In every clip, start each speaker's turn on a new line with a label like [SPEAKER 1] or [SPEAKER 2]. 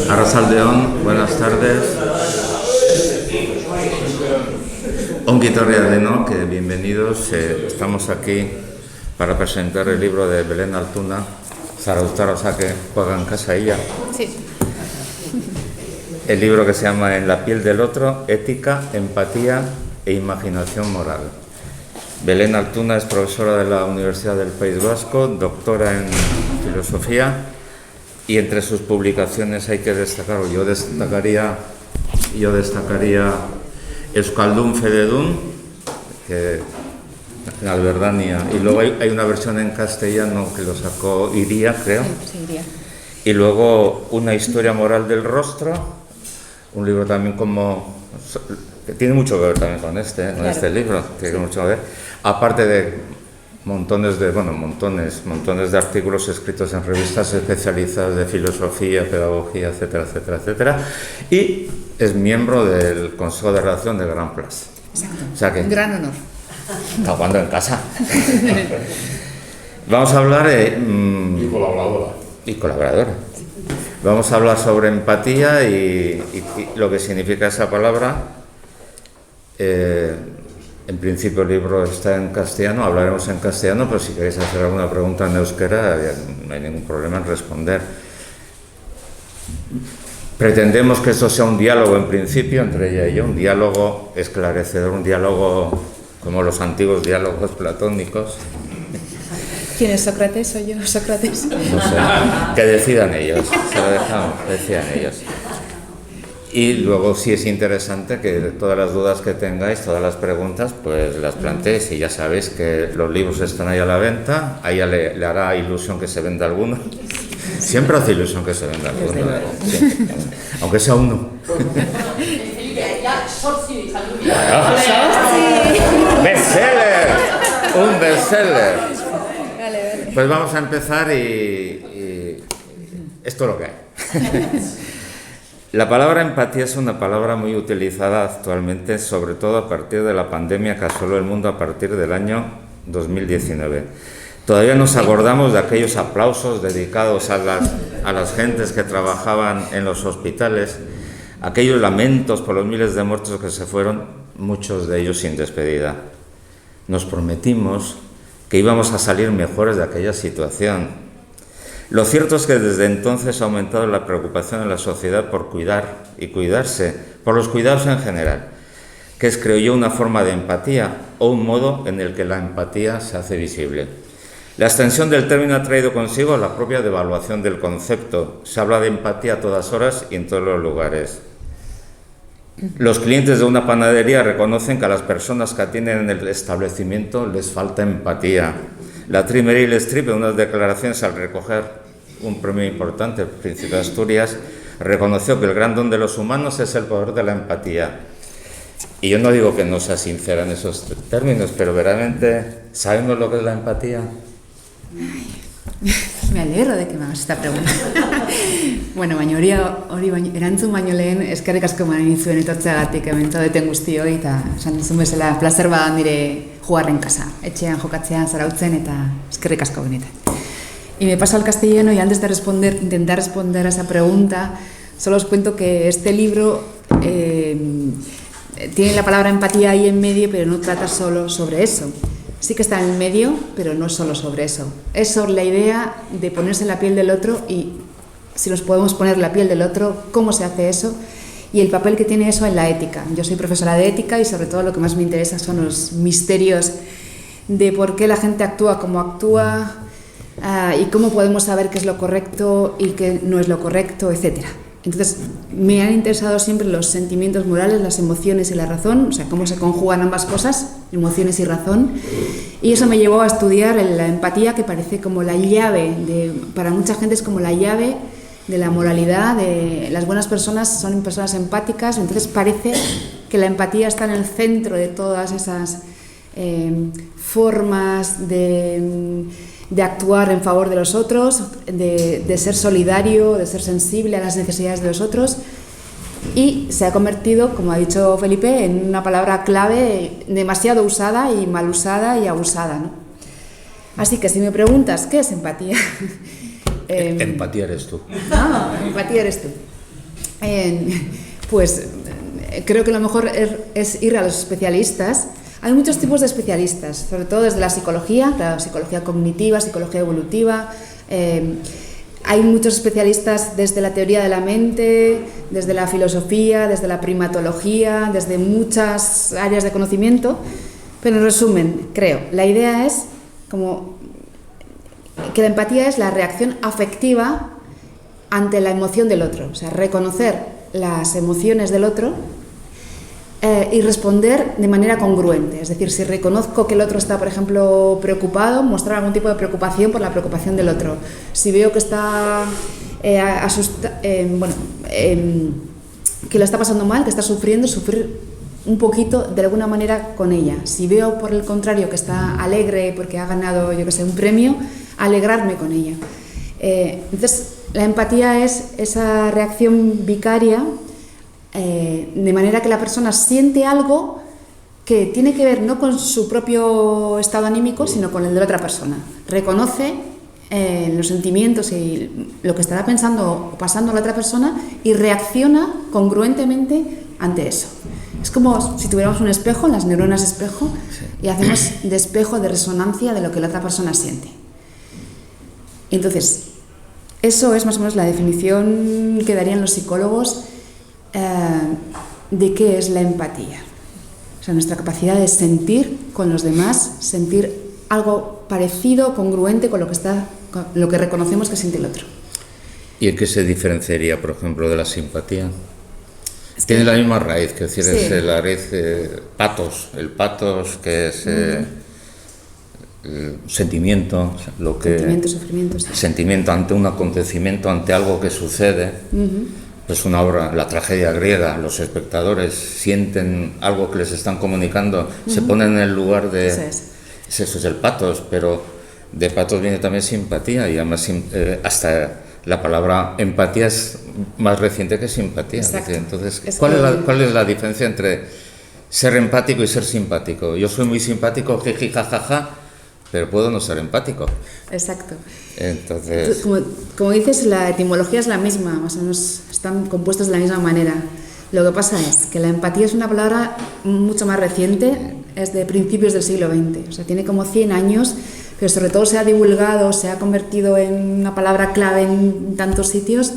[SPEAKER 1] Arratsaldeon, buenas tardes. Ongi etorri denok, bienvenidos. Estamos aquí para presentar el libro de Belén Altuna, Zarauztar, o sea que juega en casa ella.
[SPEAKER 2] Sí.
[SPEAKER 1] El libro que se llama En la piel del otro, ética, empatía e imaginación moral. Belén Altuna es profesora de la Universidad del País Vasco, doctora en filosofía, y entre sus publicaciones hay que destacar, yo destacaría Euskaldun Fededun, que en Alberdania, y luego hay una versión en castellano que lo sacó Iría, creo.
[SPEAKER 2] Sí, Iría.
[SPEAKER 1] Y luego Una historia moral del rostro, un libro también que tiene mucho que ver también con este libro, tiene mucho que ver, aparte de montones de artículos escritos en revistas especializadas de filosofía, pedagogía, etcétera, etcétera, etcétera, y es miembro del Consejo de Redacción de Gran Place.
[SPEAKER 2] Exacto.
[SPEAKER 1] O sea que,
[SPEAKER 2] un gran honor.
[SPEAKER 1] Está jugando en casa. Vamos a hablar y colaboradora. Vamos a hablar sobre empatía y lo que significa esa palabra. En principio el libro está en castellano, hablaremos en castellano, pero si queréis hacer alguna pregunta en euskera, no hay ningún problema en responder. Pretendemos que esto sea un diálogo en principio entre ella y yo, un diálogo esclarecedor, un diálogo como los antiguos diálogos platónicos.
[SPEAKER 2] ¿Quién es Sócrates? ¿Soy yo Sócrates?
[SPEAKER 1] No sé, que decidan ellos, se lo dejamos, que decidan ellos. Y luego sí es interesante que todas las dudas que tengáis, todas las preguntas, pues las planteéis, y ya sabéis que los libros están ahí a la venta, a ella le hará ilusión que se venda alguno. Siempre hace ilusión que se venda alguno, sí. Aunque sea uno. ¡Bestseller! ¡Un bestseller!
[SPEAKER 2] Vale.
[SPEAKER 1] Pues vamos a empezar y esto es lo que hay. La palabra empatía es una palabra muy utilizada actualmente, sobre todo a partir de la pandemia que asoló el mundo a partir del año 2019. Todavía nos acordamos de aquellos aplausos dedicados a las gentes que trabajaban en los hospitales, aquellos lamentos por los miles de muertos que se fueron, muchos de ellos sin despedida. Nos prometimos que íbamos a salir mejores de aquella situación. Lo cierto es que desde entonces ha aumentado la preocupación en la sociedad por cuidar y cuidarse, por los cuidados en general, que es, creo yo, una forma de empatía o un modo en el que la empatía se hace visible. La extensión del término ha traído consigo la propia devaluación del concepto. Se habla de empatía a todas horas y en todos los lugares. Los clientes de una panadería reconocen que a las personas que atienden en el establecimiento les falta empatía. La actriz Meryl Streep, en unas declaraciones al recoger un premio importante, el Príncipe de Asturias, reconoció que el gran don de los humanos es el poder de la empatía. Y yo no digo que no sea sincera en esos términos, pero verdaderamente, ¿sabemos lo que es la empatía?
[SPEAKER 2] Me alegro de que me hagas esta pregunta. Bueno, hori erantzun baino lehen, eskerrik asko manizuen etortzeagatik hemen zaudeten guztioi, eta esan duzun bezala, placer badan nire jugarren kasa, etxean jokatzea, zarautzen, eta eskerrik asko benetan. Y me paso al castellano, y antes de intentar responder a esa pregunta, solo os cuento que este libro tiene la palabra empatía ahí en medio, pero no trata solo sobre eso. Sí que está en el medio, pero no solo sobre eso. Es sobre la idea de ponerse en la piel del otro, y si nos podemos poner en la piel del otro, cómo se hace eso y el papel que tiene eso en la ética. Yo soy profesora de ética y sobre todo lo que más me interesa son los misterios de por qué la gente actúa como actúa, y cómo podemos saber qué es lo correcto y qué no es lo correcto, etc. Entonces, me han interesado siempre los sentimientos morales, las emociones y la razón, o sea, cómo se conjugan ambas cosas, emociones y razón, y eso me llevó a estudiar la empatía, que parece como la llave, para mucha gente es como la llave de la moralidad, de las buenas personas son personas empáticas, entonces parece que la empatía está en el centro de todas esas formas de actuar en favor de los otros, de ser solidario, de ser sensible a las necesidades de los otros, y se ha convertido, como ha dicho Felipe, en una palabra clave demasiado usada y mal usada y abusada, ¿no? Así que si me preguntas ¿qué es empatía?
[SPEAKER 1] Empatía eres tú.
[SPEAKER 2] Empatía eres tú. Pues creo que lo mejor es ir a los especialistas. Hay muchos tipos de especialistas, sobre todo desde la psicología, la psicología cognitiva, psicología evolutiva. Hay muchos especialistas desde la teoría de la mente, desde la filosofía, desde la primatología, desde muchas áreas de conocimiento. Pero en resumen, creo, la idea es como que la empatía es la reacción afectiva ante la emoción del otro, o sea, reconocer las emociones del otro y responder de manera congruente. Es decir, si reconozco que el otro está, por ejemplo, preocupado, mostrar algún tipo de preocupación por la preocupación del otro. Si veo que está que lo está pasando mal, que está sufriendo, sufrir un poquito de alguna manera con ella. Si veo por el contrario que está alegre porque ha ganado, yo que sé, un premio, alegrarme con ella. Entonces, la empatía es esa reacción vicaria, de manera que la persona siente algo que tiene que ver no con su propio estado anímico, sino con el de la otra persona. Reconoce los sentimientos y lo que estará pensando o pasando la otra persona y reacciona congruentemente ante eso. Es como si tuviéramos un espejo, las neuronas espejo, y hacemos de espejo, de resonancia de lo que la otra persona siente. Entonces, eso es más o menos la definición que darían los psicólogos de qué es la empatía. O sea, nuestra capacidad de sentir con los demás, sentir algo parecido, congruente con lo que reconocemos que siente el otro.
[SPEAKER 1] ¿Y en qué se diferenciaría, por ejemplo, de la simpatía? Tiene la misma raíz, que decir, sí. Es la raíz patos, el patos que es sentimiento, lo que
[SPEAKER 2] sufrimiento, sí.
[SPEAKER 1] Sentimiento ante un acontecimiento, ante algo que sucede. Pues una obra, la tragedia griega, los espectadores sienten algo que les están comunicando, se ponen en el lugar de... Eso es el patos, pero de patos viene también simpatía, y además hasta la palabra empatía es más reciente que simpatía.
[SPEAKER 2] Exacto.
[SPEAKER 1] Entonces, ¿cuál es la diferencia entre ser empático y ser simpático? Yo soy muy simpático, jiji, jajaja, pero puedo no ser empático.
[SPEAKER 2] Exacto.
[SPEAKER 1] Entonces,
[SPEAKER 2] como dices, la etimología es la misma, más o menos están compuestos de la misma manera. Lo que pasa es que la empatía es una palabra mucho más reciente, es de principios del siglo XX, o sea, tiene como 100 años, pero sobre todo se ha divulgado, se ha convertido en una palabra clave en tantos sitios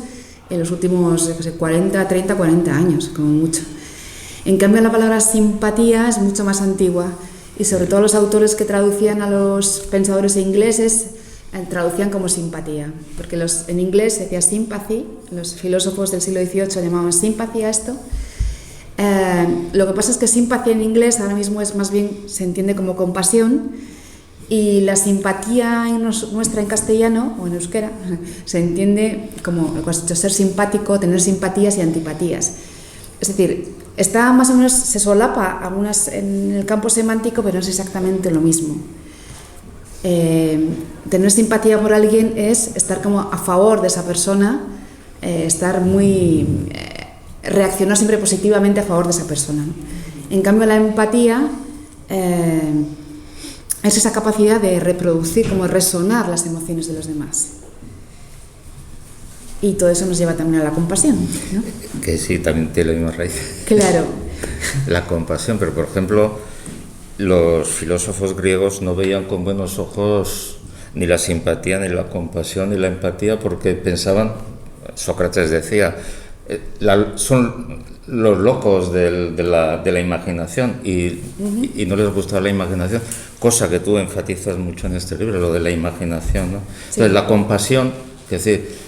[SPEAKER 2] en los últimos 40 años, como mucho. En cambio, la palabra simpatía es mucho más antigua, y sobre todo los autores que traducían a los pensadores ingleses traducían como simpatía, porque en inglés se decía sympathy, los filósofos del siglo XVIII llamaban simpatía a esto. Lo que pasa es que simpatía en inglés ahora mismo es más bien, se entiende como compasión, y la simpatía nuestra en castellano o en euskera se entiende como ser simpático, tener simpatías y antipatías. Es decir, está más o menos, se solapa algunas en el campo semántico, pero no es exactamente lo mismo. Tener simpatía por alguien es estar como a favor de esa persona, reaccionar siempre positivamente a favor de esa persona. En cambio, la empatía es esa capacidad de reproducir, como resonar las emociones de los demás. Y todo eso nos lleva también a la compasión, ¿no?
[SPEAKER 1] Que sí, también tiene la misma raíz.
[SPEAKER 2] Claro.
[SPEAKER 1] La compasión, pero por ejemplo, los filósofos griegos no veían con buenos ojos ni la simpatía, ni la compasión, ni la empatía, porque pensaban, Sócrates decía, son los locos de la imaginación, y no les gustaba la imaginación, cosa que tú enfatizas mucho en este libro, lo de la imaginación, ¿no? Sí. Entonces, la compasión, es decir,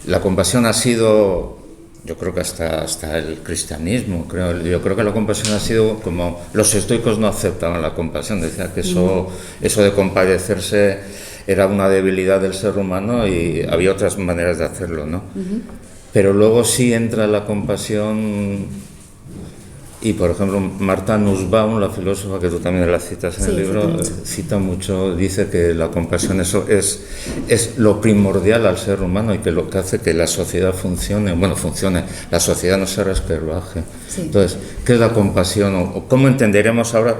[SPEAKER 1] la compasión ha sido, yo creo que hasta el cristianismo, yo creo que la compasión ha sido como, los estoicos no aceptaban la compasión, decían que eso de compadecerse era una debilidad del ser humano, y había otras maneras de hacerlo, ¿no? Pero luego sí entra la compasión Y, por ejemplo, Martha Nussbaum, la filósofa que tú también la citas en el libro, cita mucho, dice que la compasión es lo primordial al ser humano y que lo que hace que la sociedad funcione, la sociedad no se resquebraje. Sí. Entonces, ¿qué es la compasión? ¿O cómo entenderemos ahora,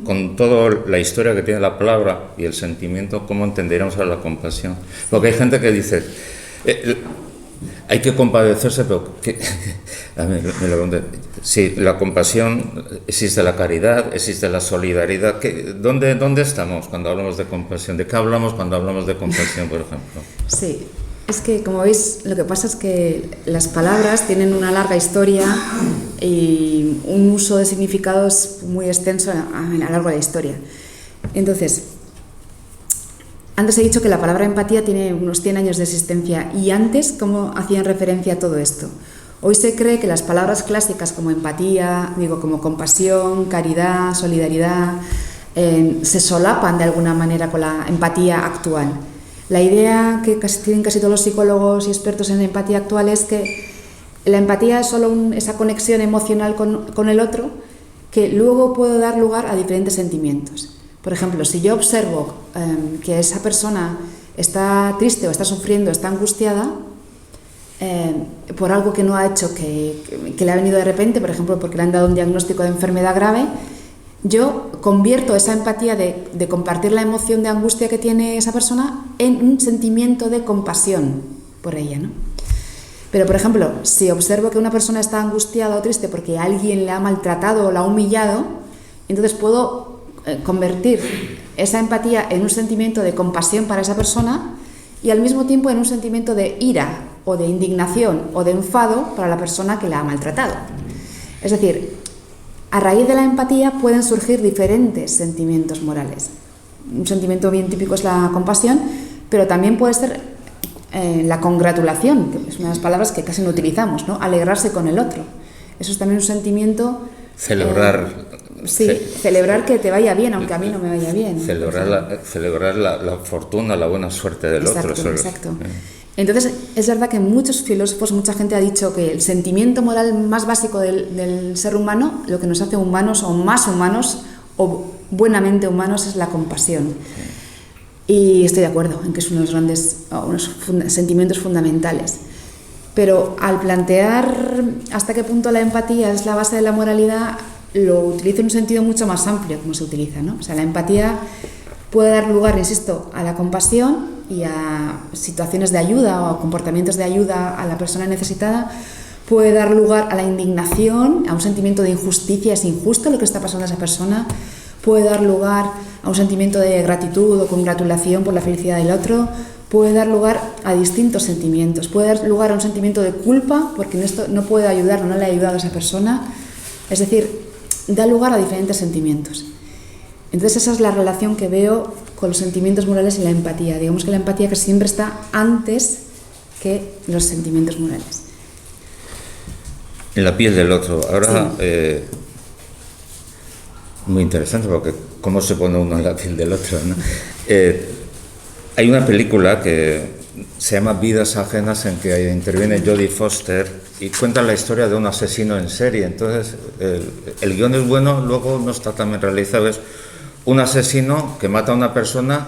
[SPEAKER 1] con toda la historia que tiene la palabra y el sentimiento, cómo entenderemos ahora la compasión? Porque hay gente que dice... hay que compadecerse, pero me lo pregunté. Sí, la compasión, existe la caridad, existe la solidaridad. ¿Dónde estamos cuando hablamos de compasión? ¿De qué hablamos cuando hablamos de compasión, por ejemplo?
[SPEAKER 2] Sí, es que, como veis, lo que pasa es que las palabras tienen una larga historia y un uso de significados muy extenso a lo largo de la historia. Entonces, antes he dicho que la palabra empatía tiene unos 100 años de existencia, y antes, ¿cómo hacían referencia a todo esto? Hoy se cree que las palabras clásicas como empatía, como compasión, caridad, solidaridad, se solapan de alguna manera con la empatía actual. La idea que tienen casi todos los psicólogos y expertos en empatía actual es que la empatía es solo esa conexión emocional con el otro, que luego puede dar lugar a diferentes sentimientos. Por ejemplo, si yo observo que esa persona está triste o está sufriendo, está angustiada por algo que no ha hecho, que le ha venido de repente, por ejemplo, porque le han dado un diagnóstico de enfermedad grave, yo convierto esa empatía de compartir la emoción de angustia que tiene esa persona en un sentimiento de compasión por ella, ¿no? Pero, por ejemplo, si observo que una persona está angustiada o triste porque alguien le ha maltratado o la ha humillado, entonces puedo convertir esa empatía en un sentimiento de compasión para esa persona y al mismo tiempo en un sentimiento de ira o de indignación o de enfado para la persona que la ha maltratado. Es decir, a raíz de la empatía pueden surgir diferentes sentimientos morales. Un sentimiento bien típico es la compasión, pero también puede ser la congratulación, que es una de las palabras que casi no utilizamos, ¿no? Alegrarse con el otro. Eso es también un sentimiento...
[SPEAKER 1] Celebrar...
[SPEAKER 2] celebrar que te vaya bien, aunque a mí no me vaya bien.
[SPEAKER 1] Celebrar la fortuna, la buena suerte del otro.
[SPEAKER 2] Exacto. Entonces, es verdad que muchos filósofos, mucha gente ha dicho que el sentimiento moral más básico del ser humano, lo que nos hace humanos o más humanos o buenamente humanos, es la compasión. Y estoy de acuerdo en que es uno de los grandes sentimientos fundamentales. Pero al plantear hasta qué punto la empatía es la base de la moralidad, lo utilizo en un sentido mucho más amplio, como se utiliza, ¿no? O sea, la empatía puede dar lugar, insisto, a la compasión y a situaciones de ayuda o a comportamientos de ayuda a la persona necesitada. Puede dar lugar a la indignación, a un sentimiento de injusticia, es injusto lo que está pasando a esa persona. Puede dar lugar a un sentimiento de gratitud o congratulación por la felicidad del otro. Puede dar lugar a distintos sentimientos. Puede dar lugar a un sentimiento de culpa porque esto no puede ayudar o no le ha ayudado a esa persona. Es decir, da lugar a diferentes sentimientos. Entonces esa es la relación que veo con los sentimientos morales y la empatía. Digamos que la empatía que siempre está antes que los sentimientos morales.
[SPEAKER 1] En la piel del otro. Ahora, sí. Muy interesante porque cómo se pone uno en la piel del otro, ¿no? Hay una película que se llama Vidas ajenas, en que interviene Jodie Foster y cuenta la historia de un asesino en serie. Entonces el guión es bueno, luego no está tan bien realizado. Es un asesino que mata a una persona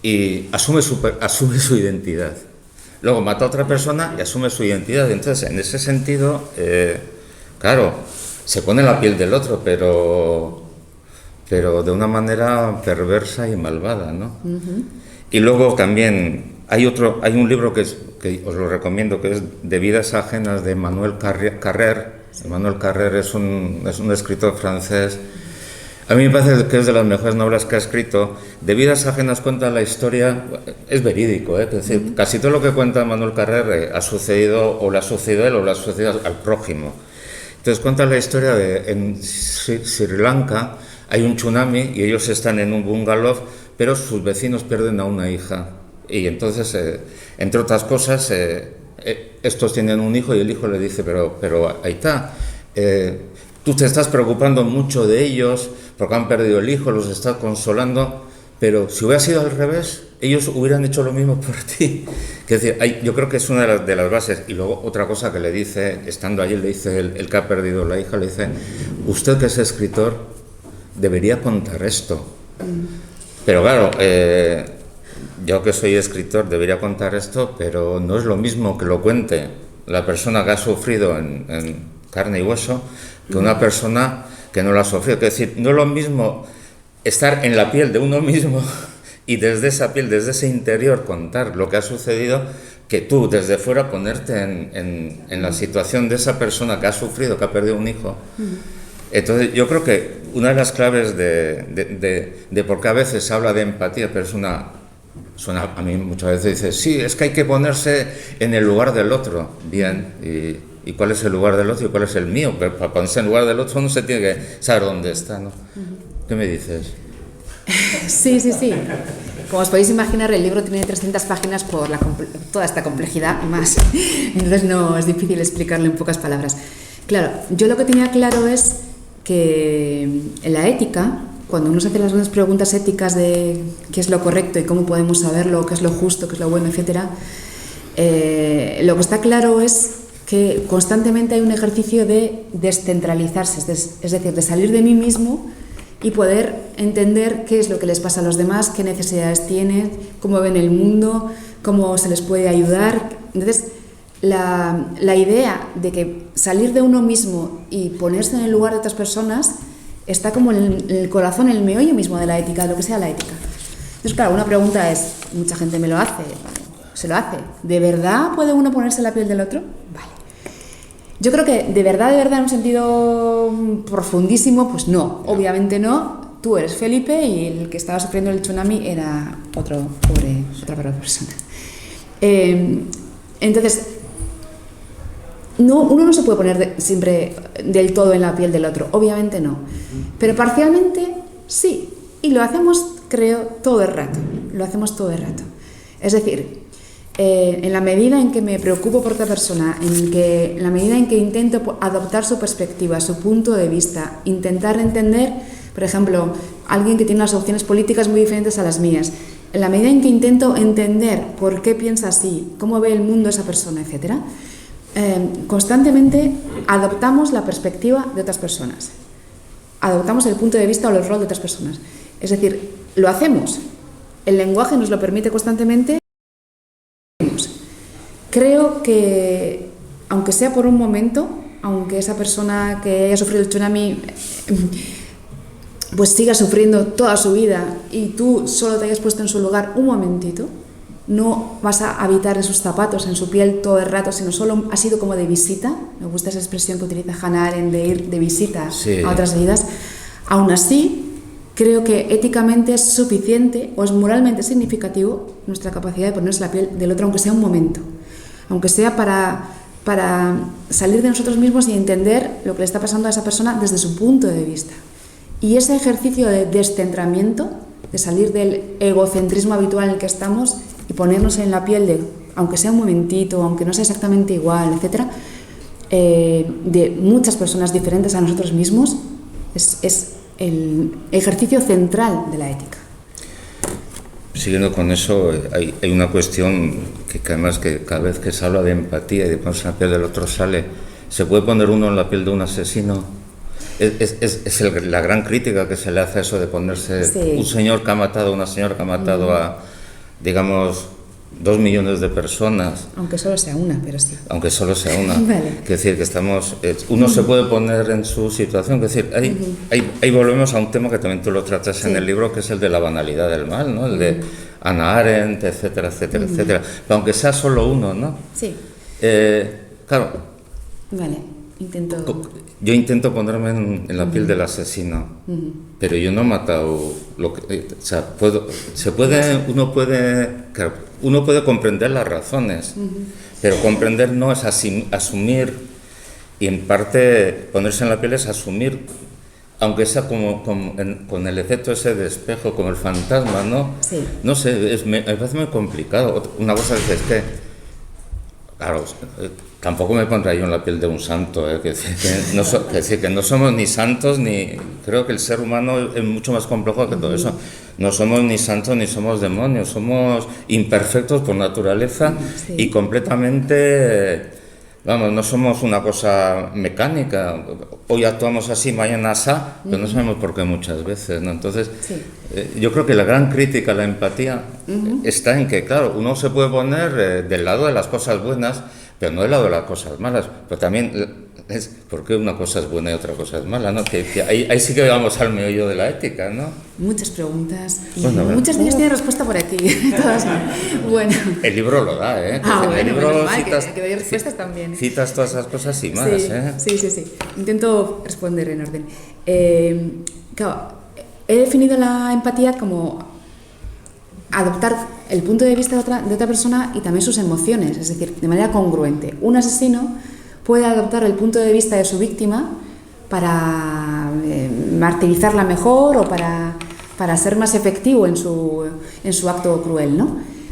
[SPEAKER 1] y asume su identidad. Luego mata a otra persona y asume su identidad. Entonces, en ese sentido, claro, se pone en la piel del otro, pero de una manera perversa y malvada, ¿no? Uh-huh. Y luego también hay un libro que os lo recomiendo, que es De vidas ajenas, de Emmanuel Carrère. Emmanuel Carrère es un escritor francés. A mí me parece que es de las mejores novelas que ha escrito. De vidas ajenas cuenta la historia, es verídico, es decir, casi todo lo que cuenta Emmanuel Carrère ha sucedido, o le ha sucedido a él, o le ha sucedido al prójimo. Entonces cuenta la historia de en Sri Lanka hay un tsunami y ellos están en un bungalow, pero sus vecinos pierden a una hija. Y entonces, entre otras cosas, estos tienen un hijo y el hijo le dice, pero ahí está, tú te estás preocupando mucho de ellos porque han perdido el hijo, los estás consolando, pero si hubiera sido al revés, ellos hubieran hecho lo mismo por ti. Es decir, yo creo que es una de las bases. Y luego otra cosa que le dice, estando allí, le dice el que ha perdido la hija, le dice, usted que es escritor debería contar esto. Pero claro, yo que soy escritor debería contar esto, pero no es lo mismo que lo cuente la persona que ha sufrido en carne y hueso que una persona que no lo ha sufrido. Es decir, no es lo mismo estar en la piel de uno mismo y desde esa piel, desde ese interior, contar lo que ha sucedido, que tú desde fuera ponerte en la situación de esa persona que ha sufrido, que ha perdido un hijo. Entonces yo creo que una de las claves de por qué a veces se habla de empatía, pero suena a mí muchas veces dice, sí, es que hay que ponerse en el lugar del otro. Bien, ¿y cuál es el lugar del otro y cuál es el mío? Pero para ponerse en el lugar del otro uno se tiene que saber dónde está, ¿no? ¿Qué me dices?
[SPEAKER 2] Sí. Como os podéis imaginar, el libro tiene 300 páginas por toda esta complejidad y más. Entonces no es difícil explicarlo en pocas palabras. Claro, yo lo que tenía claro es que en la ética, cuando uno se hace las grandes preguntas éticas de qué es lo correcto y cómo podemos saberlo, qué es lo justo, qué es lo bueno, etc., lo que está claro es que constantemente hay un ejercicio de descentralizarse, es decir, de salir de mí mismo y poder entender qué es lo que les pasa a los demás, qué necesidades tienen, cómo ven el mundo, cómo se les puede ayudar. Entonces, la idea de que salir de uno mismo y ponerse en el lugar de otras personas está como en el corazón, en el meollo mismo de la ética, de lo que sea la ética. Entonces, claro, una pregunta es, mucha gente me lo hace, se lo hace, ¿de verdad puede uno ponerse en la piel del otro? Vale. Yo creo que de verdad, en un sentido profundísimo, pues no, obviamente no. Tú eres Felipe y el que estaba sufriendo el tsunami era otra pobre persona. Entonces, uno no se puede poner siempre del todo en la piel del otro, obviamente no. Pero parcialmente sí, y lo hacemos, creo, todo el rato. Es decir, en la medida en que me preocupo por otra persona, en la medida en que intento adoptar su perspectiva, su punto de vista, intentar entender, por ejemplo, alguien que tiene unas opciones políticas muy diferentes a las mías, en la medida en que intento entender por qué piensa así, cómo ve el mundo esa persona, etc., constantemente adoptamos la perspectiva de otras personas, adoptamos el punto de vista o el rol de otras personas. Es decir, lo hacemos, el lenguaje nos lo permite constantemente. Creo que, aunque sea por un momento, aunque esa persona que haya sufrido el tsunami pues siga sufriendo toda su vida y tú solo te hayas puesto en su lugar un momentito, no vas a habitar en sus zapatos, en su piel todo el rato, sino solo ha sido como de visita. Me gusta esa expresión que utiliza Hannah Arendt de ir de visita a otras vidas. Aún así, creo que éticamente es suficiente o es moralmente significativo nuestra capacidad de ponerse la piel del otro, aunque sea un momento, aunque sea para salir de nosotros mismos y entender lo que le está pasando a esa persona desde su punto de vista. Y ese ejercicio de descentramiento, de salir del egocentrismo habitual en el que estamos y ponernos en la piel de, aunque sea un momentito, aunque no sea exactamente igual, etcétera, de muchas personas diferentes a nosotros mismos, es el ejercicio central de la ética.
[SPEAKER 1] Siguiendo con eso, hay una cuestión que además que cada vez que se habla de empatía y de ponerse en la piel del otro ¿se puede poner uno en la piel de un asesino? Es la gran crítica que se le hace a eso de ponerse un señor que ha matado, una señora que ha matado a, digamos, 2 millones de personas.
[SPEAKER 2] Aunque solo sea una, pero sí.
[SPEAKER 1] Aunque solo sea una.
[SPEAKER 2] Vale.
[SPEAKER 1] Es decir, que uno se puede poner en su situación. Es decir, ahí volvemos a un tema que también tú lo tratas en el libro, que es el de la banalidad del mal, ¿no? El de Hannah Arendt, etcétera, etcétera, etcétera. Pero aunque sea solo uno, ¿no?
[SPEAKER 2] Sí.
[SPEAKER 1] Claro.
[SPEAKER 2] Vale,
[SPEAKER 1] Yo intento ponerme en la piel del asesino, pero yo no he matado o sea, uno puede comprender las razones, pero comprender no es asumir, y en parte ponerse en la piel es asumir, aunque sea con el efecto ese de espejo, como el fantasma, ¿no?
[SPEAKER 2] Sí.
[SPEAKER 1] No sé, me parece muy complicado. Una cosa es que claro, tampoco me pondré yo en la piel de un santo, que decir que no somos ni santos, ni... Creo que el ser humano es mucho más complejo que todo eso. No somos ni santos ni somos demonios, somos imperfectos por naturaleza y completamente... Vamos, no somos una cosa mecánica. Hoy actuamos así, mañana así, pero no sabemos por qué muchas veces, ¿no? Entonces, yo creo que la gran crítica a la empatía está en que, claro, uno se puede poner del lado de las cosas buenas, pero no del lado de las cosas malas. Pero también es por qué una cosa es buena y otra cosa es mala, ¿no? Que ahí sí que vamos al meollo de la ética, ¿no?
[SPEAKER 2] Muchas preguntas. Bueno, muchas de ellas tienen respuesta por aquí. Todas no. Bueno.
[SPEAKER 1] El libro lo da, ¿eh?
[SPEAKER 2] Bueno,
[SPEAKER 1] el libro
[SPEAKER 2] citas, que doy respuestas también.
[SPEAKER 1] Citas todas esas cosas y más, ¿eh?
[SPEAKER 2] Sí. Intento responder en orden. Claro, he definido la empatía como adoptar el punto de vista de otra persona y también sus emociones, es decir, de manera congruente. Un asesino puede adoptar el punto de vista de su víctima para martirizarla mejor o para ser más efectivo en su acto cruel, ¿no?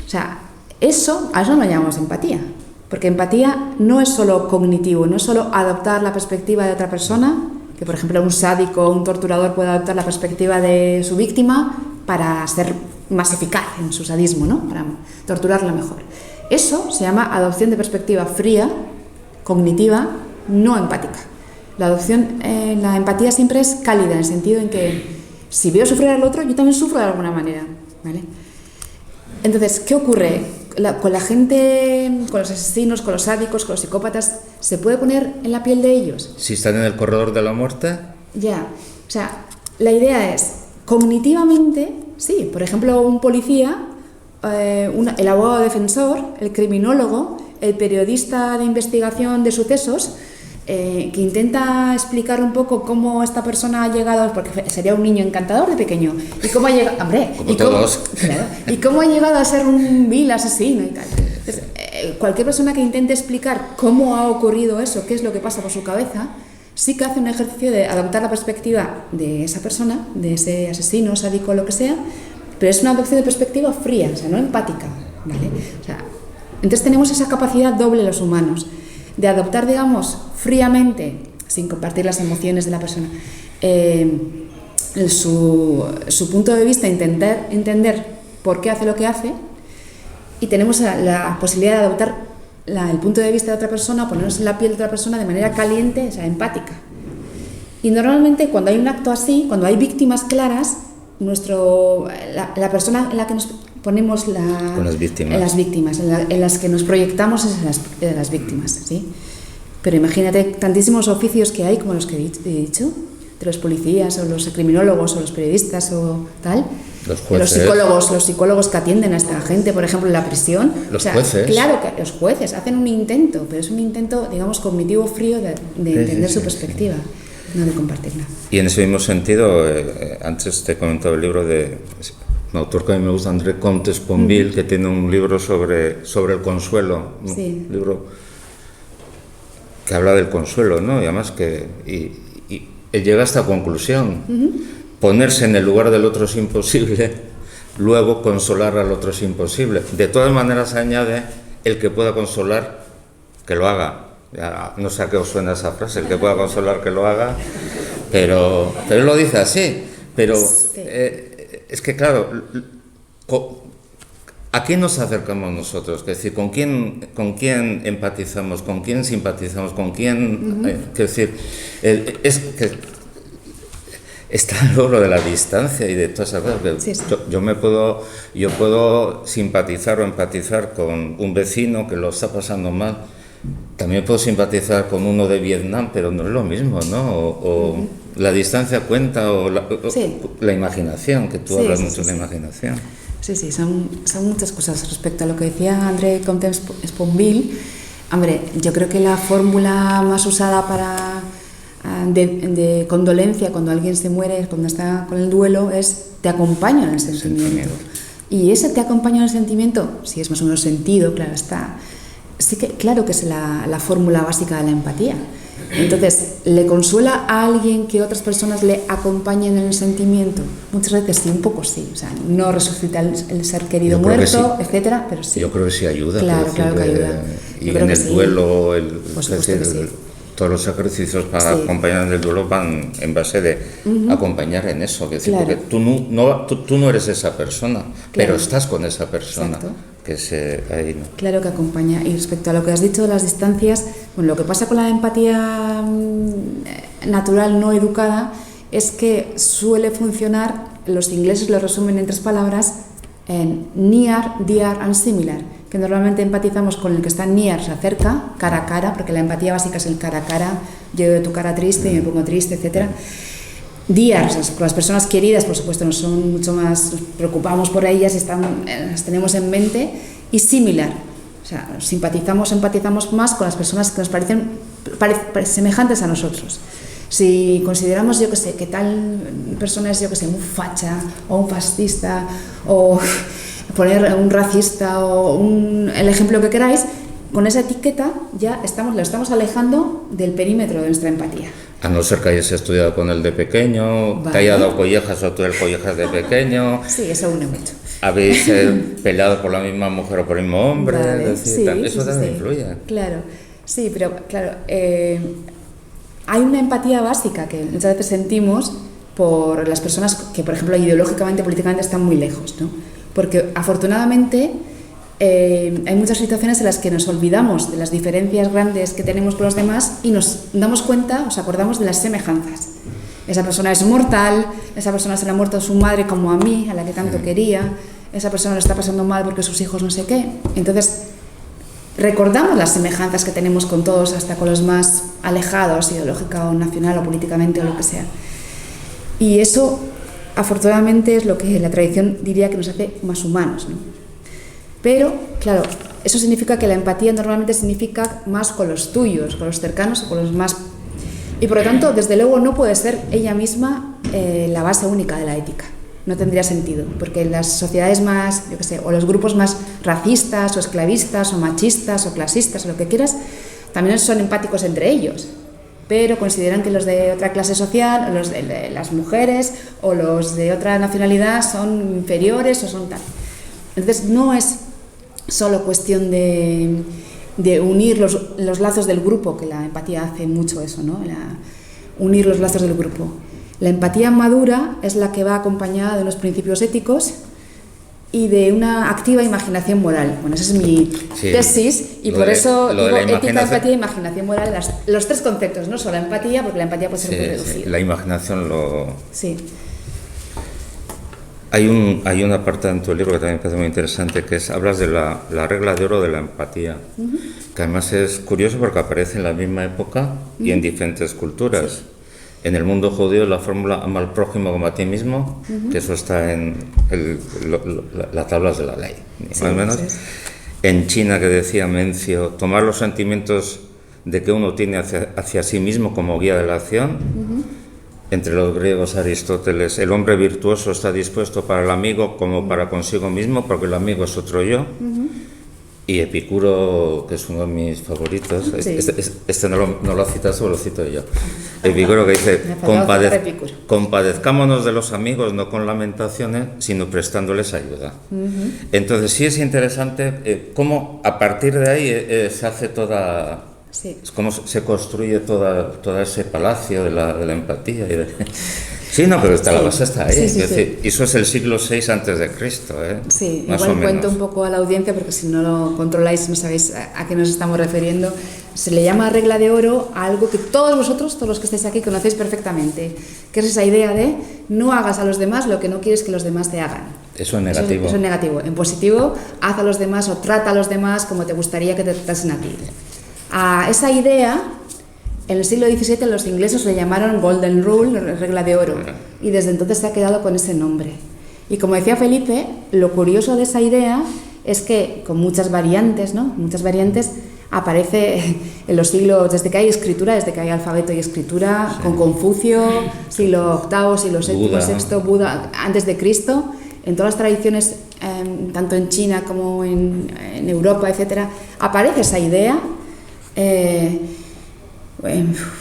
[SPEAKER 2] O sea, a eso no lo llamamos empatía, porque empatía no es solo cognitivo, no es solo adoptar la perspectiva de otra persona, que por ejemplo un sádico o un torturador puede adoptar la perspectiva de su víctima para ser más eficaz en su sadismo, ¿no? Para torturarla mejor. Eso se llama adopción de perspectiva fría, cognitiva, no empática. La empatía siempre es cálida, en el sentido en que si veo sufrir al otro, yo también sufro de alguna manera, ¿vale? Entonces, ¿qué ocurre? Con la gente, con los asesinos, con los sádicos, con los psicópatas, ¿se puede poner en la piel de ellos?
[SPEAKER 1] Si están en el corredor de la muerte.
[SPEAKER 2] Ya, o sea, la idea es, cognitivamente, sí, por ejemplo, un policía, el abogado defensor, el criminólogo, el periodista de investigación de sucesos, que intenta explicar un poco cómo esta persona ha llegado, porque sería un niño encantador de pequeño, y cómo ha llegado, hombre, y cómo ha llegado a ser un vil asesino y tal. Entonces, cualquier persona que intente explicar cómo ha ocurrido eso, qué es lo que pasa por su cabeza, sí que hace un ejercicio de adoptar la perspectiva de esa persona, de ese asesino, sádico, lo que sea, pero es una adopción de perspectiva fría, o sea, no empática, ¿vale? O sea, entonces tenemos esa capacidad doble los humanos, de adoptar, digamos, fríamente, sin compartir las emociones de la persona, su punto de vista, intentar entender por qué hace lo que hace, y tenemos la posibilidad de adoptar el punto de vista de otra persona, ponernos en la piel de otra persona de manera caliente, o sea, empática. Y normalmente cuando hay un acto así, cuando hay víctimas claras, la persona en la que nos ponemos
[SPEAKER 1] con las
[SPEAKER 2] víctimas, en las que nos proyectamos es en las víctimas, ¿sí? Pero imagínate tantísimos oficios que hay, como los que he dicho, de los policías o los criminólogos o los periodistas o tal, los psicólogos que atienden a esta gente, por ejemplo, en la prisión.
[SPEAKER 1] Los jueces.
[SPEAKER 2] Claro que los jueces hacen un intento, pero es un intento, digamos, cognitivo frío de entender su perspectiva, no de compartirla.
[SPEAKER 1] Y en ese mismo sentido, antes te he comentado el libro de un autor que a mí me gusta, André Comte Sponville, que tiene un libro sobre el consuelo, un libro que habla del consuelo, ¿no? Y además y él llega a esta conclusión: ponerse en el lugar del otro es imposible, luego consolar al otro es imposible. De todas maneras, añade, el que pueda consolar, que lo haga. Ya, no sé a qué os suena esa frase, el que pueda consolar, que lo haga, pero él lo dice así. Pero es que, claro, ¿a quién nos acercamos nosotros? Es decir, ¿con quién empatizamos? ¿Con quién simpatizamos? ¿Con quién? Es decir, es que está el logro de la distancia y de todas esas cosas. Yo puedo simpatizar o empatizar con un vecino que lo está pasando mal. También puedo simpatizar con uno de Vietnam, pero no es lo mismo, ¿no? O la distancia cuenta, o la imaginación, que tú hablas mucho de la imaginación.
[SPEAKER 2] Sí, son muchas cosas respecto a lo que decía André Comte Sponville. Hombre, yo creo que la fórmula más usada de condolencia cuando alguien se muere, cuando está con el duelo, es te acompaño en el sentimiento. Y ese te acompaño en el sentimiento, si es más o menos sentido, claro está, sí que, claro que es la fórmula básica de la empatía. Entonces, ¿le consuela a alguien que otras personas le acompañen en el sentimiento? Muchas veces sí, un poco sí. O sea, no resucita el ser querido muerto, sí, etcétera, pero sí.
[SPEAKER 1] Yo creo que sí ayuda.
[SPEAKER 2] Claro que ayuda.
[SPEAKER 1] Y en el duelo, todos los ejercicios para acompañar en el duelo van en base de acompañar en eso. Decir, porque tú no eres esa persona, pero estás con esa persona.
[SPEAKER 2] Exacto.
[SPEAKER 1] Ahí, ¿no?
[SPEAKER 2] Claro que acompaña. Y respecto a lo que has dicho de las distancias, bueno, lo que pasa con la empatía natural no educada es que suele funcionar, los ingleses lo resumen en 3 palabras, en near, dear and similar, que normalmente empatizamos con el que está near, se acerca, cara a cara, porque la empatía básica es el cara a cara, yo veo tu cara triste y me pongo triste, etcétera. Dear, con las personas queridas, por supuesto, nos son mucho más, nos preocupamos por ellas y las tenemos en mente, y similar, o sea, empatizamos más con las personas que nos parecen semejantes a nosotros. Si consideramos, yo que sé, que tal persona es, yo que sé, un facha o un fascista o poner un racista o el ejemplo que queráis, con esa etiqueta ya lo estamos alejando del perímetro de nuestra empatía.
[SPEAKER 1] A no ser que hayas estudiado con él de pequeño, te haya dado collejas o tú el collejas de pequeño.
[SPEAKER 2] Sí, eso une mucho.
[SPEAKER 1] Habéis peleado por la misma mujer o por el mismo hombre, eso también influye.
[SPEAKER 2] Claro, sí, pero claro, hay una empatía básica que muchas veces sentimos por las personas que, por ejemplo, ideológicamente, políticamente están muy lejos, ¿no? Porque afortunadamente hay muchas situaciones en las que nos olvidamos de las diferencias grandes que tenemos con los demás y nos damos cuenta, os acordamos de las semejanzas. Esa persona es mortal, esa persona se le ha muerto su madre como a mí, a la que tanto quería, esa persona lo está pasando mal porque sus hijos no sé qué. Entonces, recordamos las semejanzas que tenemos con todos, hasta con los más alejados, ideológica o nacional o políticamente o lo que sea. Y eso, afortunadamente, es lo que la tradición diría que nos hace más humanos, ¿no? Pero, claro, eso significa que la empatía normalmente significa más con los tuyos, con los cercanos o con los más... Y por lo tanto, desde luego, no puede ser ella misma la base única de la ética. No tendría sentido, porque las sociedades más, yo qué sé, o los grupos más racistas o esclavistas o machistas o clasistas o lo que quieras, también son empáticos entre ellos, pero consideran que los de otra clase social, o los de las mujeres o los de otra nacionalidad son inferiores o son tal. Entonces, no es solo cuestión de unir los lazos del grupo, que la empatía hace mucho eso, ¿no? Unir los lazos del grupo. La empatía madura es la que va acompañada de unos principios éticos y de una activa imaginación moral. Bueno, esa es mi tesis y por eso digo ética, empatía e imaginación moral, los 3 conceptos, no solo empatía, porque la empatía puede ser muy reducida.
[SPEAKER 1] La imaginación lo...
[SPEAKER 2] Sí.
[SPEAKER 1] Hay una parte en tu libro que también me parece muy interesante, que hablas de la regla de oro de la empatía, que además es curioso porque aparece en la misma época y en diferentes culturas. Sí. En el mundo judío la fórmula ama al prójimo como a ti mismo, que eso está en las tablas de la ley, más o menos. Sí. En China, que decía Mencio, tomar los sentimientos de que uno tiene hacia sí mismo como guía de la acción. Entre los griegos, Aristóteles, el hombre virtuoso está dispuesto para el amigo como para consigo mismo, porque el amigo es otro yo. Y Epicuro, que es uno de mis favoritos, este no lo citas, lo cito yo. Epicuro que dice, compadezcámonos de los amigos no con lamentaciones, sino prestándoles ayuda. Entonces sí es interesante cómo a partir de ahí se hace toda... Sí. Es como se construye todo ese palacio de la empatía. Sí, no, pero la base está ahí. Sí, decir, eso es el siglo VI antes de Cristo.
[SPEAKER 2] Sí, más igual cuento un poco a la audiencia, porque si no lo controláis, no sabéis a qué nos estamos refiriendo. Se le llama regla de oro a algo que todos vosotros, todos los que estáis aquí, conocéis perfectamente, que es esa idea de no hagas a los demás lo que no quieres que los demás te hagan.
[SPEAKER 1] Eso es negativo.
[SPEAKER 2] Eso es negativo. En positivo, haz a los demás o trata a los demás como te gustaría que te tratasen a ti. A esa idea, en el siglo XVII los ingleses le llamaron Golden Rule, regla de oro, y desde entonces se ha quedado con ese nombre. Y como decía Felipe, lo curioso de esa idea es que con muchas variantes, ¿no? Muchas variantes, aparece en los siglos, desde que hay escritura, desde que hay alfabeto y escritura, con Confucio, siglo VIII, siglo VII, VI, Buda, antes de Cristo, en todas las tradiciones tanto en China como en Europa, etcétera, aparece esa idea.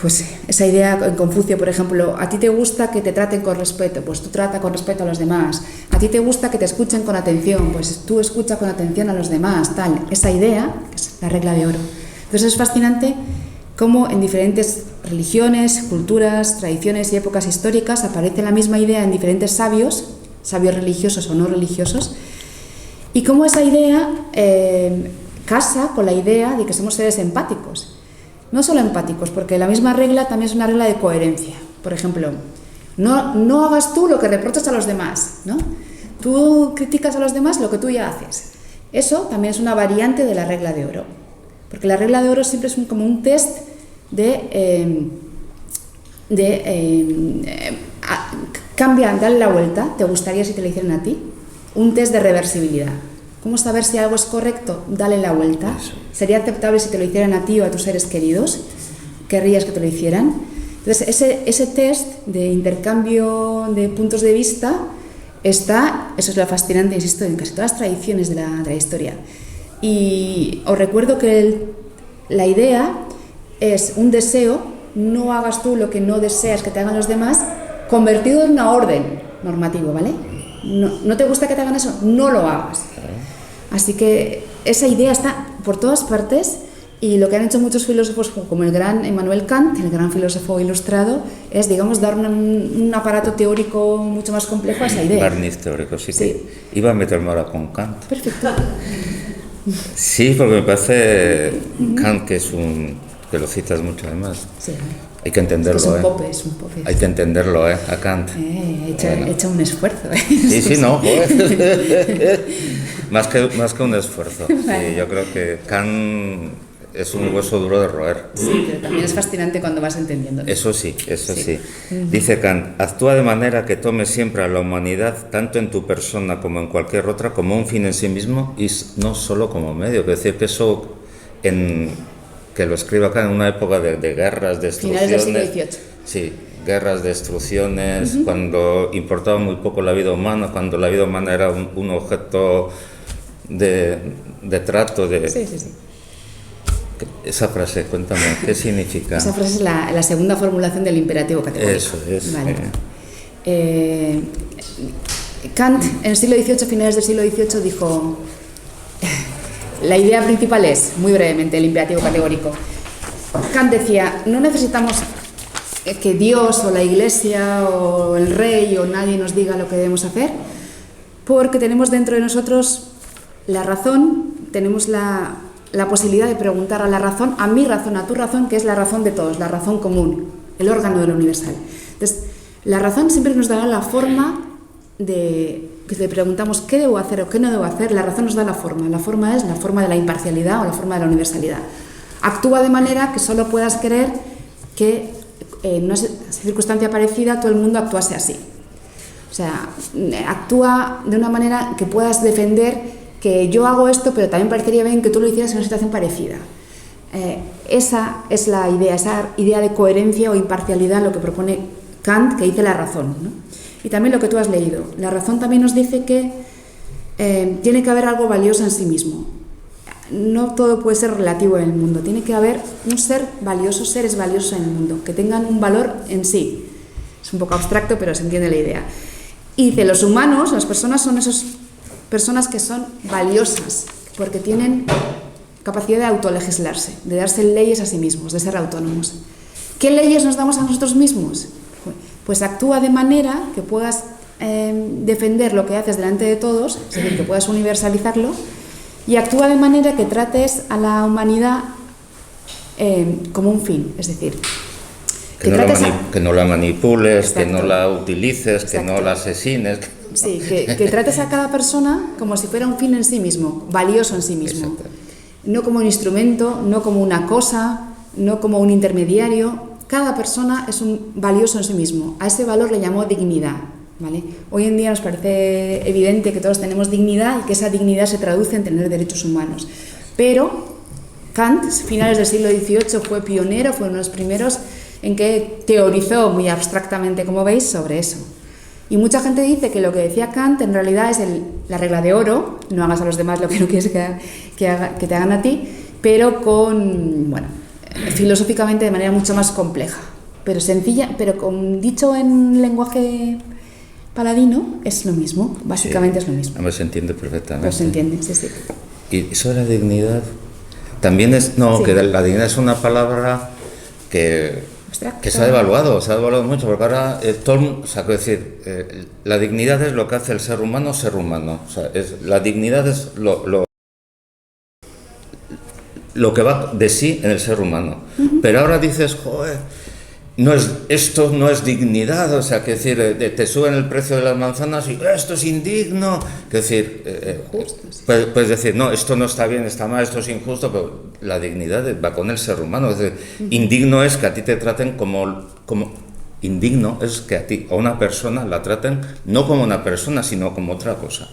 [SPEAKER 2] Pues esa idea en Confucio, por ejemplo, a ti te gusta que te traten con respeto, pues tú trata con respeto a los demás. A ti te gusta que te escuchen con atención, pues tú escucha con atención a los demás, tal. Esa idea, que es la regla de oro. Entonces es fascinante cómo en diferentes religiones, culturas, tradiciones y épocas históricas aparece la misma idea en diferentes sabios religiosos o no religiosos, y cómo esa idea casa con la idea de que somos seres empáticos. No solo empáticos, porque la misma regla también es una regla de coherencia. Por ejemplo, no hagas tú lo que reprochas a los demás, ¿no? Tú criticas a los demás lo que tú ya haces. Eso también es una variante de la regla de oro, porque la regla de oro siempre es como un test cambia, dale la vuelta. ¿Te gustaría si te lo hicieran a ti? Un test de reversibilidad. ¿Cómo saber si algo es correcto? Dale la vuelta.
[SPEAKER 1] Eso.
[SPEAKER 2] ¿Sería aceptable si te lo hicieran a ti o a tus seres queridos? ¿Querrías que te lo hicieran? Entonces, ese test de intercambio de puntos de vista está, eso es lo fascinante, insisto, en casi todas las tradiciones de la historia. Y os recuerdo que la idea es un deseo, no hagas tú lo que no deseas que te hagan los demás, convertido en una orden normativa, ¿vale? No te gusta que te hagan eso, no lo hagas. Así que esa idea está por todas partes, y lo que han hecho muchos filósofos como el gran Immanuel Kant, el gran filósofo ilustrado, es, digamos, dar un aparato teórico mucho más complejo a esa idea.
[SPEAKER 1] Barniz teórico, sí. Iba a meterme ahora con Kant.
[SPEAKER 2] Perfecto.
[SPEAKER 1] Sí, porque me parece Kant, que lo citas mucho además.
[SPEAKER 2] Sí.
[SPEAKER 1] Hay que entenderlo,
[SPEAKER 2] es un pope.
[SPEAKER 1] Hay que entenderlo, a Kant.
[SPEAKER 2] He hecho un esfuerzo.
[SPEAKER 1] Sí, no, más que un esfuerzo. Vale. Sí, yo creo que Kant es un hueso duro de roer.
[SPEAKER 2] Sí, pero también es fascinante cuando vas entendiendo.
[SPEAKER 1] Eso sí. Dice Kant, actúa de manera que tomes siempre a la humanidad, tanto en tu persona como en cualquier otra, como un fin en sí mismo y no solo como medio. Es decir, que eso, que lo escribe acá en una época de guerras, destrucciones.
[SPEAKER 2] Finales del siglo XVIII.
[SPEAKER 1] Sí, guerras, destrucciones, cuando importaba muy poco la vida humana, cuando la vida humana era un objeto de trato.
[SPEAKER 2] Sí.
[SPEAKER 1] Esa frase, cuéntame, ¿qué significa?
[SPEAKER 2] Esa frase es la segunda formulación del imperativo categórico.
[SPEAKER 1] Eso es.
[SPEAKER 2] Vale. Kant, en el siglo XVIII, finales del siglo XVIII, dijo... La idea principal es, muy brevemente, el imperativo categórico. Kant decía, no necesitamos que Dios o la Iglesia o el rey o nadie nos diga lo que debemos hacer, porque tenemos dentro de nosotros la razón, tenemos la posibilidad de preguntar a la razón, a mi razón, a tu razón, que es la razón de todos, la razón común, el órgano de lo universal. Entonces, la razón siempre nos dará la forma de... que le preguntamos qué debo hacer o qué no debo hacer, la razón nos da la forma es la forma de la imparcialidad o la forma de la universalidad. Actúa de manera que solo puedas querer que en una circunstancia parecida todo el mundo actuase así. O sea, actúa de una manera que puedas defender que yo hago esto, pero también parecería bien que tú lo hicieras en una situación parecida. Esa es la idea, esa idea de coherencia o imparcialidad, lo que propone Kant, que dice la razón, ¿no? Y también lo que tú has leído. La razón también nos dice que tiene que haber algo valioso en sí mismo. No todo puede ser relativo en el mundo. Tiene que haber un ser valioso, seres valiosos en el mundo, que tengan un valor en sí. Es un poco abstracto, pero se entiende la idea. Y dice, los humanos, las personas, son esas personas que son valiosas, porque tienen capacidad de autolegislarse, de darse leyes a sí mismos, de ser autónomos. ¿Qué leyes nos damos a nosotros mismos? Pues actúa de manera que puedas defender lo que haces delante de todos, es decir, que puedas universalizarlo, y actúa de manera que trates a la humanidad como un fin, es decir,
[SPEAKER 1] que no la manipules,
[SPEAKER 2] Exacto.
[SPEAKER 1] que no la utilices,
[SPEAKER 2] Exacto.
[SPEAKER 1] que no la asesines.
[SPEAKER 2] Sí, que trates a cada persona como si fuera un fin en sí mismo, valioso en sí mismo.
[SPEAKER 1] Exacto.
[SPEAKER 2] No como un instrumento, no como una cosa, no como un intermediario. Cada persona es un valioso en sí mismo. A ese valor le llamó dignidad, ¿vale? Hoy en día nos parece evidente que todos tenemos dignidad y que esa dignidad se traduce en tener derechos humanos. Pero Kant, finales del siglo XVIII, fue pionero, fue uno de los primeros en que teorizó muy abstractamente, como veis, sobre eso. Y mucha gente dice que lo que decía Kant en realidad es la regla de oro, no hagas a los demás lo que no quieres que te hagan a ti, pero filosóficamente de manera mucho más compleja, pero sencilla, pero dicho en lenguaje paladino es lo mismo, básicamente es lo mismo.
[SPEAKER 1] Se entiende perfectamente.
[SPEAKER 2] Pues se entiende, sí.
[SPEAKER 1] Y eso de la dignidad, también es, que la dignidad es una palabra que se ha devaluado mucho, porque ahora todo el mundo, la dignidad es lo que hace el ser humano. La dignidad es lo que va de sí en el ser humano. Pero ahora dices, joder, esto no es dignidad, te suben el precio de las manzanas y esto es indigno, puedes decir, no, esto no está bien, está mal, esto es injusto, pero la dignidad va con el ser humano. Indigno es que a ti te traten como indigno es que a ti, a una persona la traten no como una persona, sino como otra cosa.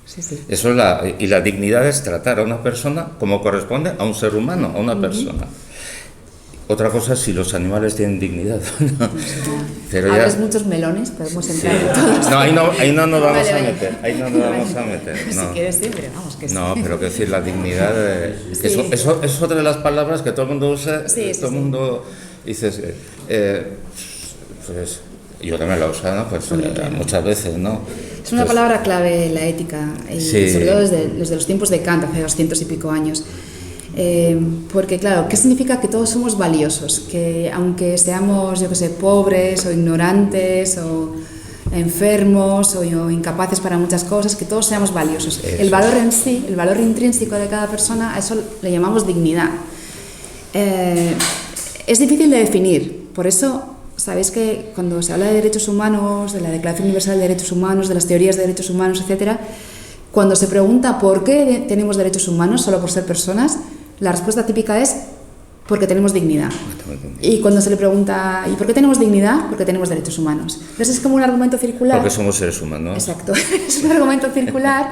[SPEAKER 2] Sí.
[SPEAKER 1] Eso y la dignidad es tratar a una persona como corresponde a un ser humano, a una persona. Otra cosa es si los animales tienen dignidad.
[SPEAKER 2] Pero abres muchos melones, podemos entrar en todos.
[SPEAKER 1] No, ahí no nos vamos a meter. Ahí no nos vamos a meter.
[SPEAKER 2] No. Si quieres, sí, pero vamos, que sí.
[SPEAKER 1] No, pero que decir, la dignidad. Eso es otra de las palabras que todo el mundo usa. Todo el mundo dice. Pues yo también la he usado, muchas veces, ¿no?
[SPEAKER 2] Es una palabra clave en la ética, y sobre todo desde los tiempos de Kant, hace 200 y pico años. Porque claro, ¿qué significa que todos somos valiosos? Que aunque seamos, pobres o ignorantes o enfermos o incapaces para muchas cosas, que todos seamos valiosos. El valor en sí, el valor intrínseco de cada persona, a eso le llamamos dignidad. Es difícil de definir, por eso sabéis que cuando se habla de derechos humanos, de la Declaración Universal de Derechos Humanos, de las teorías de derechos humanos, etc., cuando se pregunta por qué tenemos derechos humanos solo por ser personas, la respuesta típica es porque tenemos dignidad. Y cuando se le pregunta ¿y por qué tenemos dignidad? Porque tenemos derechos humanos. Entonces es como un argumento circular.
[SPEAKER 1] Porque somos seres humanos.
[SPEAKER 2] Exacto, es un argumento circular,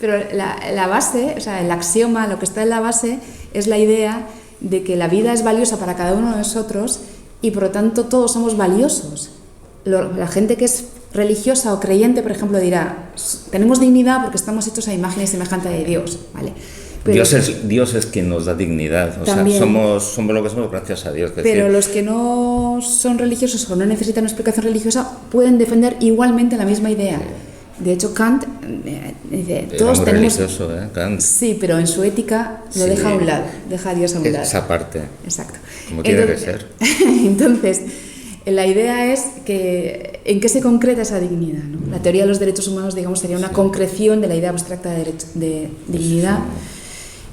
[SPEAKER 2] pero la base, el axioma, lo que está en la base es la idea de que la vida es valiosa para cada uno de nosotros y por lo tanto todos somos valiosos. La gente que es religiosa o creyente, por ejemplo, dirá, tenemos dignidad porque estamos hechos a imagen y semejanza de Dios, ¿vale? Pero
[SPEAKER 1] Dios es quien nos da dignidad, somos lo que somos gracias a Dios.
[SPEAKER 2] Pero los que no son religiosos o no necesitan una explicación religiosa pueden defender igualmente la misma idea. De hecho, Kant dice, todos tenemos...
[SPEAKER 1] religioso, Kant.
[SPEAKER 2] Sí, pero en su ética lo deja a un lado, deja a Dios a un lado.
[SPEAKER 1] Esa parte.
[SPEAKER 2] Exacto.
[SPEAKER 1] Como tiene que ser.
[SPEAKER 2] Entonces, la idea es que en qué se concreta esa dignidad, ¿no? La teoría de los derechos humanos, digamos, sería una concreción de la idea abstracta de dignidad.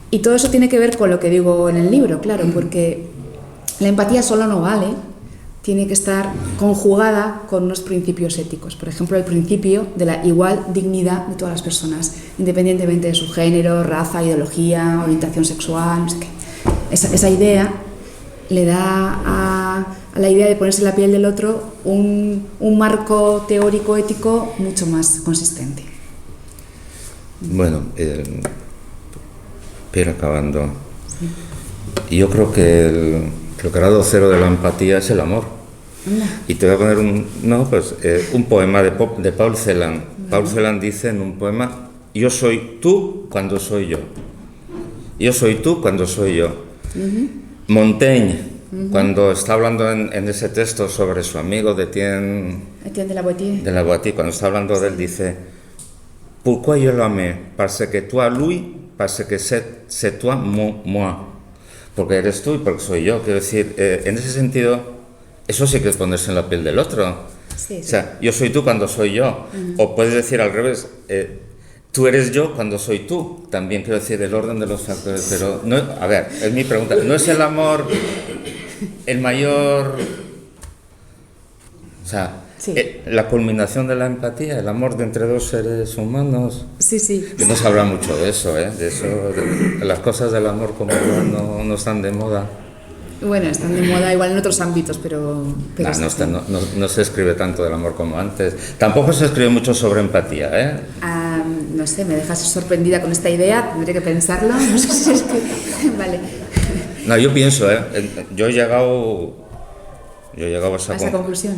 [SPEAKER 2] Y todo eso tiene que ver con lo que digo en el libro, claro, porque la empatía solo no vale, tiene que estar conjugada con unos principios éticos. Por ejemplo, el principio de la igual dignidad de todas las personas, independientemente de su género, raza, ideología, orientación sexual, no sé qué. Esa idea le da a la idea de ponerse en la piel del otro un marco teórico ético mucho más consistente.
[SPEAKER 1] Bueno, pero acabando. Sí. Yo creo que el grado cero de la empatía es el amor. No. Y te voy a poner un poema de Paul Celan. No. Paul Celan dice en un poema: yo soy tú cuando soy yo. Yo soy tú cuando soy yo. Montaigne, cuando está hablando en ese texto sobre su amigo Etienne
[SPEAKER 2] de la
[SPEAKER 1] Boétie, cuando está hablando de él, dice: pourquoi je l'aimais? Parce que toi, lui, parce que c'est toi, moi. Porque eres tú y porque soy yo. Quiero decir, en ese sentido, eso sí que es ponerse en la piel del otro.
[SPEAKER 2] Sí.
[SPEAKER 1] O sea, yo soy tú cuando soy yo. O puedes decir al revés, tú eres yo cuando soy tú. También quiero decir el orden de los factores. Pero, no, a ver, es mi pregunta. ¿No es el amor el mayor... O sea, sí, la culminación de la empatía, el amor de entre dos seres humanos?
[SPEAKER 2] Sí, sí.
[SPEAKER 1] Que no se habla mucho de eso, de las cosas del amor como no están de moda.
[SPEAKER 2] Bueno, están de moda igual en otros ámbitos, pero
[SPEAKER 1] no se escribe tanto del amor como antes. Tampoco se escribe mucho sobre empatía,
[SPEAKER 2] no sé, me dejas sorprendida con esta idea, tendré que pensarlo. No sé si es que... Vale.
[SPEAKER 1] No, yo pienso, yo he llegado
[SPEAKER 2] a esa conclusión.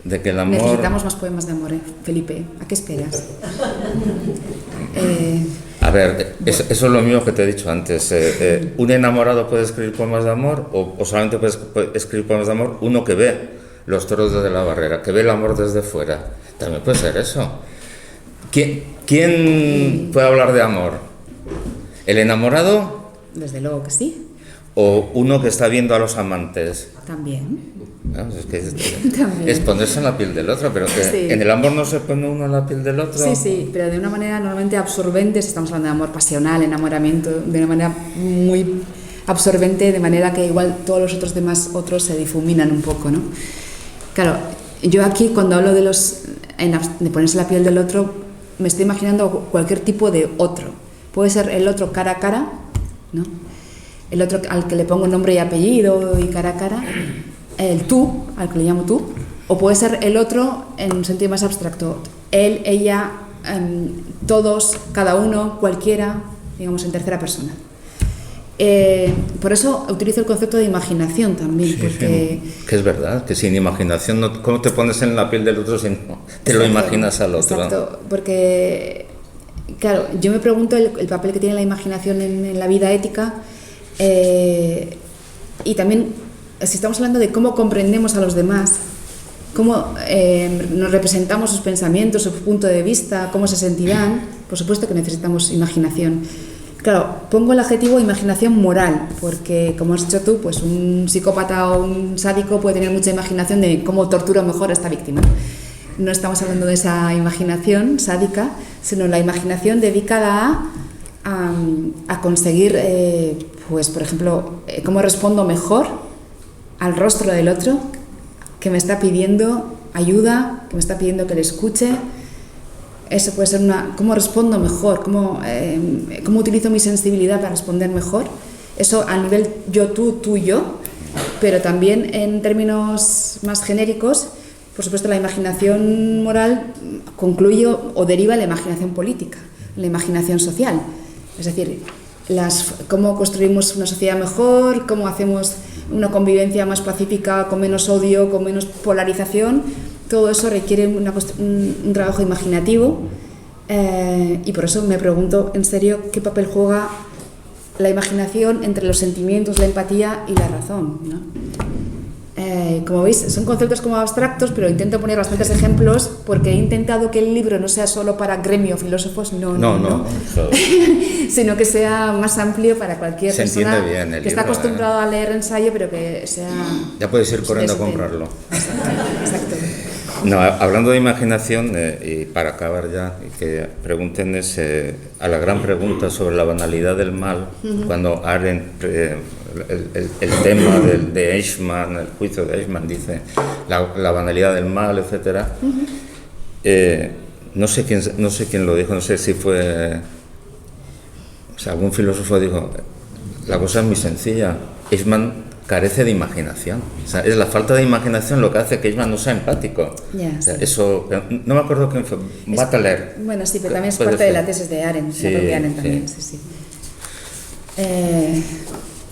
[SPEAKER 1] de que el amor...
[SPEAKER 2] Necesitamos más poemas de amor, Felipe. ¿A qué esperas?
[SPEAKER 1] A ver, eso es lo mismo que te he dicho antes. ¿Un enamorado puede escribir poemas de amor o solamente puede escribir poemas de amor uno que ve los toros desde la barrera, que ve el amor desde fuera? También puede ser eso. ¿Quién puede hablar de amor? ¿El enamorado?
[SPEAKER 2] Desde luego que sí.
[SPEAKER 1] ¿O uno que está viendo a los amantes?
[SPEAKER 2] También.
[SPEAKER 1] No, es que es ponerse en la piel del otro, pero que sí. En el amor no se pone uno en la piel del otro.
[SPEAKER 2] Sí, sí, pero de una manera normalmente absorbente, si estamos hablando de amor pasional, enamoramiento, de una manera muy absorbente, de manera que igual todos los otros se difuminan un poco, ¿no? Claro, yo aquí cuando hablo de ponerse en la piel del otro, me estoy imaginando cualquier tipo de otro. Puede ser el otro cara a cara, ¿no? El otro al que le pongo nombre y apellido y cara a cara, el tú, al que le llamo tú, o puede ser el otro en un sentido más abstracto, él, ella, todos, cada uno, cualquiera, digamos en tercera persona. Por eso utilizo el concepto de imaginación también, sí, porque...
[SPEAKER 1] Sí. Que es verdad, que sin imaginación, no, ¿cómo te pones en la piel del otro si no te exacto, lo imaginas al otro?
[SPEAKER 2] Exacto, porque, claro, yo me pregunto el papel que tiene la imaginación en la vida ética, y también si estamos hablando de cómo comprendemos a los demás, cómo nos representamos sus pensamientos, su punto de vista, cómo se sentirán, por supuesto que necesitamos imaginación. Claro, pongo el adjetivo imaginación moral, porque como has dicho tú, pues un psicópata o un sádico puede tener mucha imaginación de cómo torturo mejor a esta víctima. No estamos hablando de esa imaginación sádica, sino la imaginación dedicada a conseguir, pues por ejemplo, cómo respondo mejor al rostro del otro que me está pidiendo ayuda, que me está pidiendo que le escuche. Eso puede ser cómo respondo mejor, cómo utilizo mi sensibilidad para responder mejor. Eso a nivel yo, tú y yo, pero también en términos más genéricos, por supuesto la imaginación moral concluye o deriva la imaginación política, la imaginación social. Es decir, cómo construimos una sociedad mejor, cómo hacemos una convivencia más pacífica, con menos odio, con menos polarización. Todo eso requiere un trabajo imaginativo, y por eso me pregunto en serio qué papel juega la imaginación entre los sentimientos, la empatía y la razón, ¿no? Como veis, son conceptos como abstractos, pero intento poner bastantes ejemplos porque he intentado que el libro no sea solo para gremio filósofos, no. Sino que sea más amplio para cualquier persona que está acostumbrado a leer ensayo, pero que sea...
[SPEAKER 1] Ya puedes ir corriendo a comprarlo.
[SPEAKER 2] Exacto.
[SPEAKER 1] No, hablando de imaginación, y para acabar ya, y que pregunten a la gran pregunta sobre la banalidad del mal, cuando Arendt, el tema de Eichmann, el juicio de Eichmann, dice la banalidad del mal, etc. No sé quién lo dijo, no sé si fue... O sea, algún filósofo dijo, la cosa es muy sencilla, Eichmann carece de imaginación. O sea, es la falta de imaginación lo que hace que Eichmann no sea empático.
[SPEAKER 2] Yeah,
[SPEAKER 1] o sea,
[SPEAKER 2] sí.
[SPEAKER 1] Eso, no me acuerdo quién fue, Butler.
[SPEAKER 2] Bueno, sí, pero también es parte de la tesis de Arendt, sí, la propia Arendt también, sí.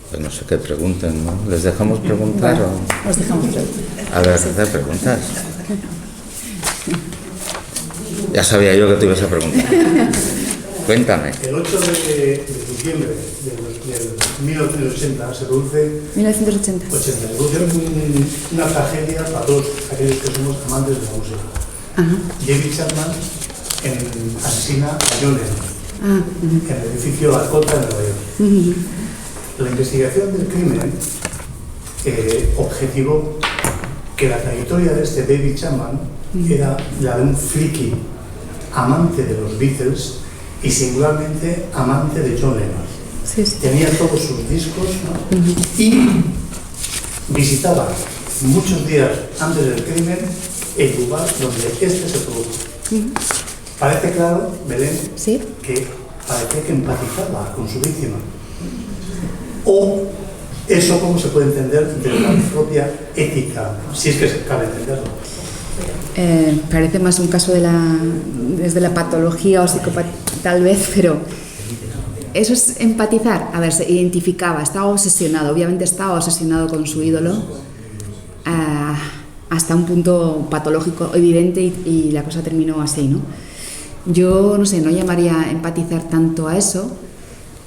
[SPEAKER 1] Pues no sé qué pregunten, ¿no? ¿Les dejamos preguntar?
[SPEAKER 2] Bueno, os dejamos preguntar.
[SPEAKER 1] A ver, hacer preguntas. Ya sabía yo que te ibas a preguntar. Cuéntame.
[SPEAKER 3] El 8 de diciembre de 1980 se produce...
[SPEAKER 2] 1980.
[SPEAKER 3] Se produce una tragedia para todos aquellos que somos amantes de la música.
[SPEAKER 2] Ajá.
[SPEAKER 3] David Chapman asesina a John Lennon en el edificio Alcota de Nueva York. La investigación del crimen objetivó que la trayectoria de este David Chapman era la de un friki amante de los Beatles y singularmente amante de John Lennon.
[SPEAKER 2] Sí.
[SPEAKER 3] Tenía todos sus discos, ¿no? Y visitaba muchos días antes del crimen el lugar donde este se produjo. Parece claro, Belén,
[SPEAKER 2] ¿sí?
[SPEAKER 3] Que parecía que empatizaba con su víctima. O eso cómo se puede entender desde la propia ética, si es que se cabe entenderlo.
[SPEAKER 2] Parece más un caso desde la patología o psicopatía, tal vez, pero eso es empatizar. A ver, se identificaba, estaba obsesionado, obviamente estaba obsesionado con su ídolo. hasta un punto patológico evidente y la cosa terminó así, ¿no? Yo, no sé, no llamaría empatizar tanto a eso,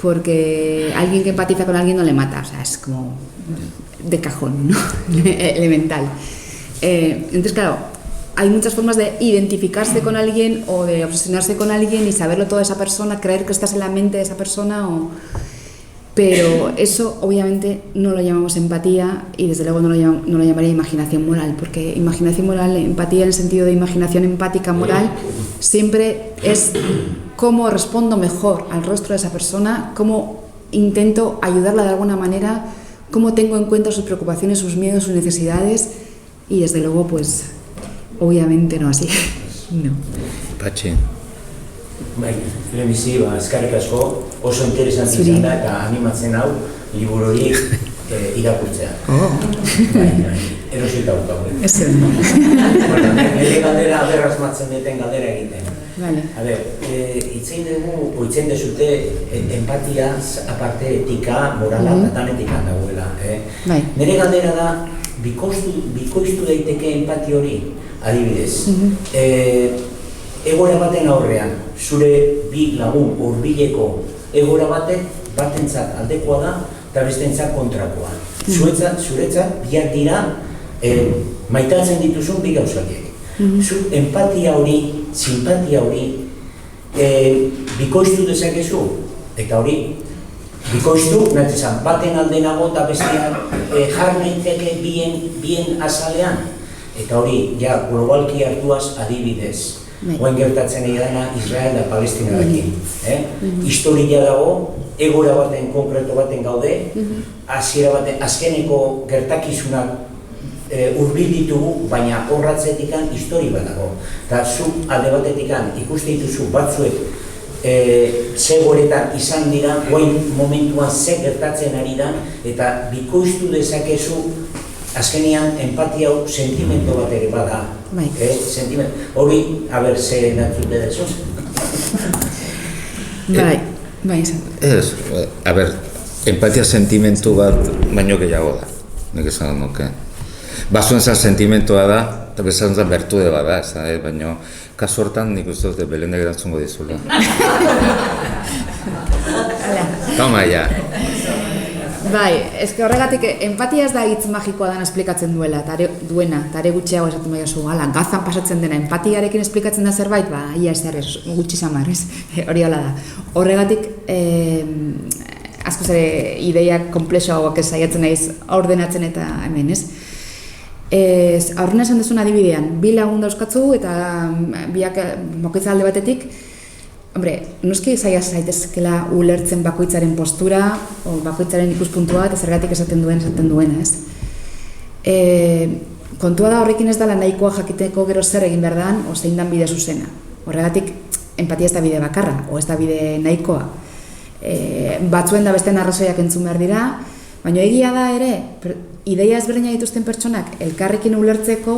[SPEAKER 2] porque alguien que empatiza con alguien no le mata, o sea, es como de cajón, ¿no? Elemental. Entonces, claro, hay muchas formas de identificarse con alguien o de obsesionarse con alguien y saberlo toda esa persona, creer que estás en la mente de esa persona, pero eso obviamente no lo llamamos empatía y desde luego no lo llamaría imaginación moral, porque imaginación moral, empatía en el sentido de imaginación empática moral, siempre es cómo respondo mejor al rostro de esa persona, cómo intento ayudarla de alguna manera, cómo tengo en cuenta sus preocupaciones, sus miedos, sus necesidades, y desde luego, pues, obviamente no así. No.
[SPEAKER 1] Patxi.
[SPEAKER 4] Bai, lehenbizi, eskerrik asko, oso interesanti izan da eta animatzen hau liburu hori irakurtzea. Bai, erosita daukagu.
[SPEAKER 2] Ez
[SPEAKER 4] Bueno, nire galdera aberrazmatzen duten galdera egiten.
[SPEAKER 2] Vale.
[SPEAKER 4] A ber, itzein dugu, oitzen dezute empatiaz, aparte etika, morala, datanetika dagoela.
[SPEAKER 2] Bai.
[SPEAKER 4] Nire galdera da, bikoiztu daiteke empati hori, adibidez. Egoera baten aurrean, zure bi lagun hurbileko egoera batentzat aldekoa da eta bestentzat kontrakoa. Zuretzat biak dira maitatzen dituzun bi gauzatiek. Zu empatia hori, simpatia hori bikoiztu dezakezu, eta hori bikoiztu, nahi baten aldenago eta bestean jar naiteke bien azalean, eta hori ja globalki hartuaz adibidez. Oen gertatzen ari dena Israel da Palestinarekin. Historia dago, egoera baten, konkreto baten gaude, azkeneko gertakizunak hurbil ditugu, baina horratzetikan histori bat dago. Eta zu alde batetikan ikuste dituzu batzuek zegoeretan izan dira, oen momentuan ze gertatzen ari da, eta bikoiztu dezakezu azkenean empatia hau sentimentu bat ere bada. Hori, haber, ze natzute dezuz?
[SPEAKER 2] Bai, izan.
[SPEAKER 1] Ez, a ber, empatia sentimentu bat baino gehiago da, nik esan nuke. Bazuen zan sentimentua da, eta bezan zan bertude bat da, baina kasu hortan nik uste dut Belendek erantzungo dizula. Toma, ja.
[SPEAKER 2] Bai, eske horregatik empatia ez da hitz magikoa dana esplikatzen duela, duena, eta are gutxiago esaten baiozu, gazan pasatzen dena, empatiarekin esplikatzen da zerbait, ia ez gutxi samar, hori hala da. Horregatik, askoz ere ideiak komplexoagoak ez saiatzen naiz ordenatzen eta hemen, ez? Aurrena esan duzun adibidean, bi lagun dauzkatzu eta biak bakoitza alde batetik, hombre, noski zaila zaitezkela ulertzen bakoitzaren postura, o bakoitzaren ikuspuntua eta zergatik esaten duena, ez? Kontua da horrekin ez dela nahikoa jakiteko gero zer egin behar dan, o zein dan bide zuzena. Horregatik, empatia ez da bide bakarra, o ez da bide nahikoa. Batzuen da besteen arrazoiak entzun behar dira, baina egia da ere, ideia ezberdina dituzten pertsonak elkarrekin ulertzeko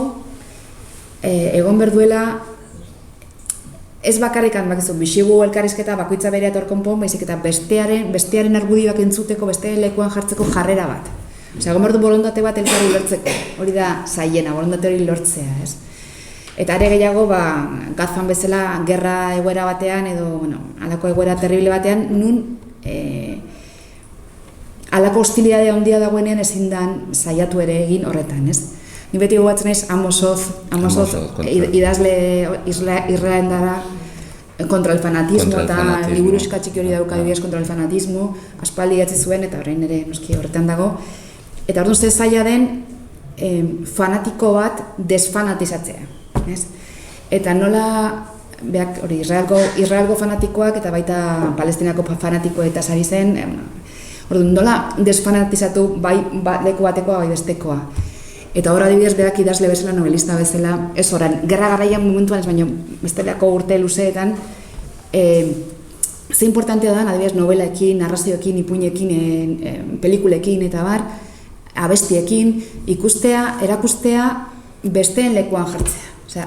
[SPEAKER 2] egon behar duela ez bakarrikan bakizu, bisigu elkarrizketa bakoitza bere atorkonpon, baizik eta bestearen argudioak entzuteko, bestearen lekuan jartzeko jarrera bat. Osea, egon behar du borondate bat elkarri lortzeko, hori da zailena, borondate hori lortzea, ez? Eta are gehiago, gazan bezala, gerra egoera batean, edo, halako egoera terrible batean, nun halako hostilidadea handia dagoenean ezin dan saiatu ere egin horretan, ez? Ni beti gogatzen naiz Amos Oz idazle irlandara kontra el fanatismo eta liburuxka txiki hori dauka adibidez kontra el fanatismo, aspaldi idatzi zuen eta orain ere noski horretan dago. Eta orduan ze zaila den fanatiko bat desfanatizatzea, ez? Eta nola hori Israelgo fanatikoak eta baita Palestinako fanatikoetaz ari zen, orduan nola desfanatizatu bai leku batekoa bai bestekoa. Eta hor adibidez berak idazle bezala, novelista bezala, ez orain, gerra garaian momentuan ez baino bestelako urte luzeetan, ze importantea da, adibidez novelaekin, narrazioekin, ipuinekin, pelikulekin eta bar, abestiekin, erakustea besteen lekuan jartzea. Osea,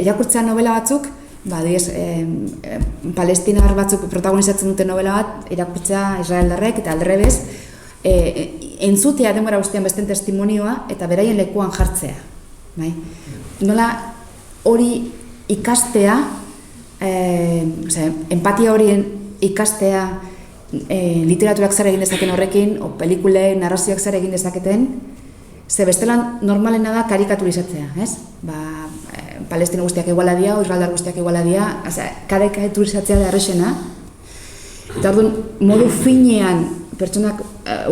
[SPEAKER 2] irakurtzea novela batzuk, adibidez, palestinar batzuk protagonizatzen dute novela bat, irakurtzea israeldarrek eta aldrebez, entzutea denbora guztian besteen testimonioa eta beraien lekuan jartzea. bai? Nola hori ikastea, empatia horien ikastea literaturak zer egin dezaken horrekin, o pelikule, narrazioak zer egin dezaketen, ze bestelan normalena da karikaturizatzea, ez? Palestina guztiak iguala dira, o israeldar guztiak iguala dira, karikaturizatzea da errexena. Eta orduan, modu finean pertsonak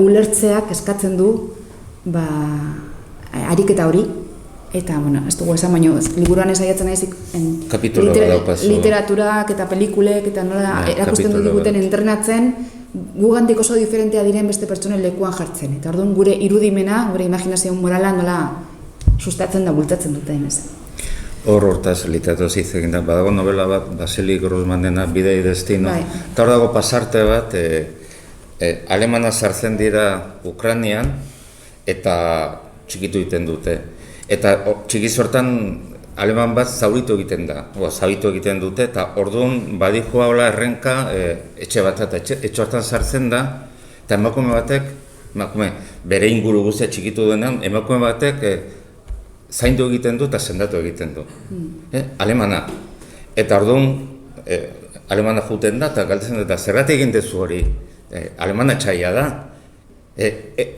[SPEAKER 2] ulertzeak eskatzen du ariketa hori. Eta, bueno, ez dugu esan, baina liburuan esaiatzen naiz literaturak eta pelikulek eta nola erakusten diguten entrenatzen gugandik oso diferentea diren beste pertsonen lekuan jartzen. Eta orduan gure irudimena, gure imaginazio morala nola sustatzen da bultatzen duten, ez?
[SPEAKER 1] Hortaz, literaturaz hitz egin da, badago novela bat, Vasili Grossmanena, Bidei destino, eta hor dago pasarte bat, alemana sartzen dira Ukrainian, eta txikitu egiten dute. Eta txiki sortan aleman bat zauritu egiten dute, eta orduan badikoa hola errenka etxe bat, eta etxe hortan sartzen da, eta emakume bere inguru guztia txikitu denean, emakume batek zaindu egiten du eta sendatu egiten du. Alemana. Eta orduan alemana juten da, eta galtzen da, zergatik egin dezu hori, alemana txaila da.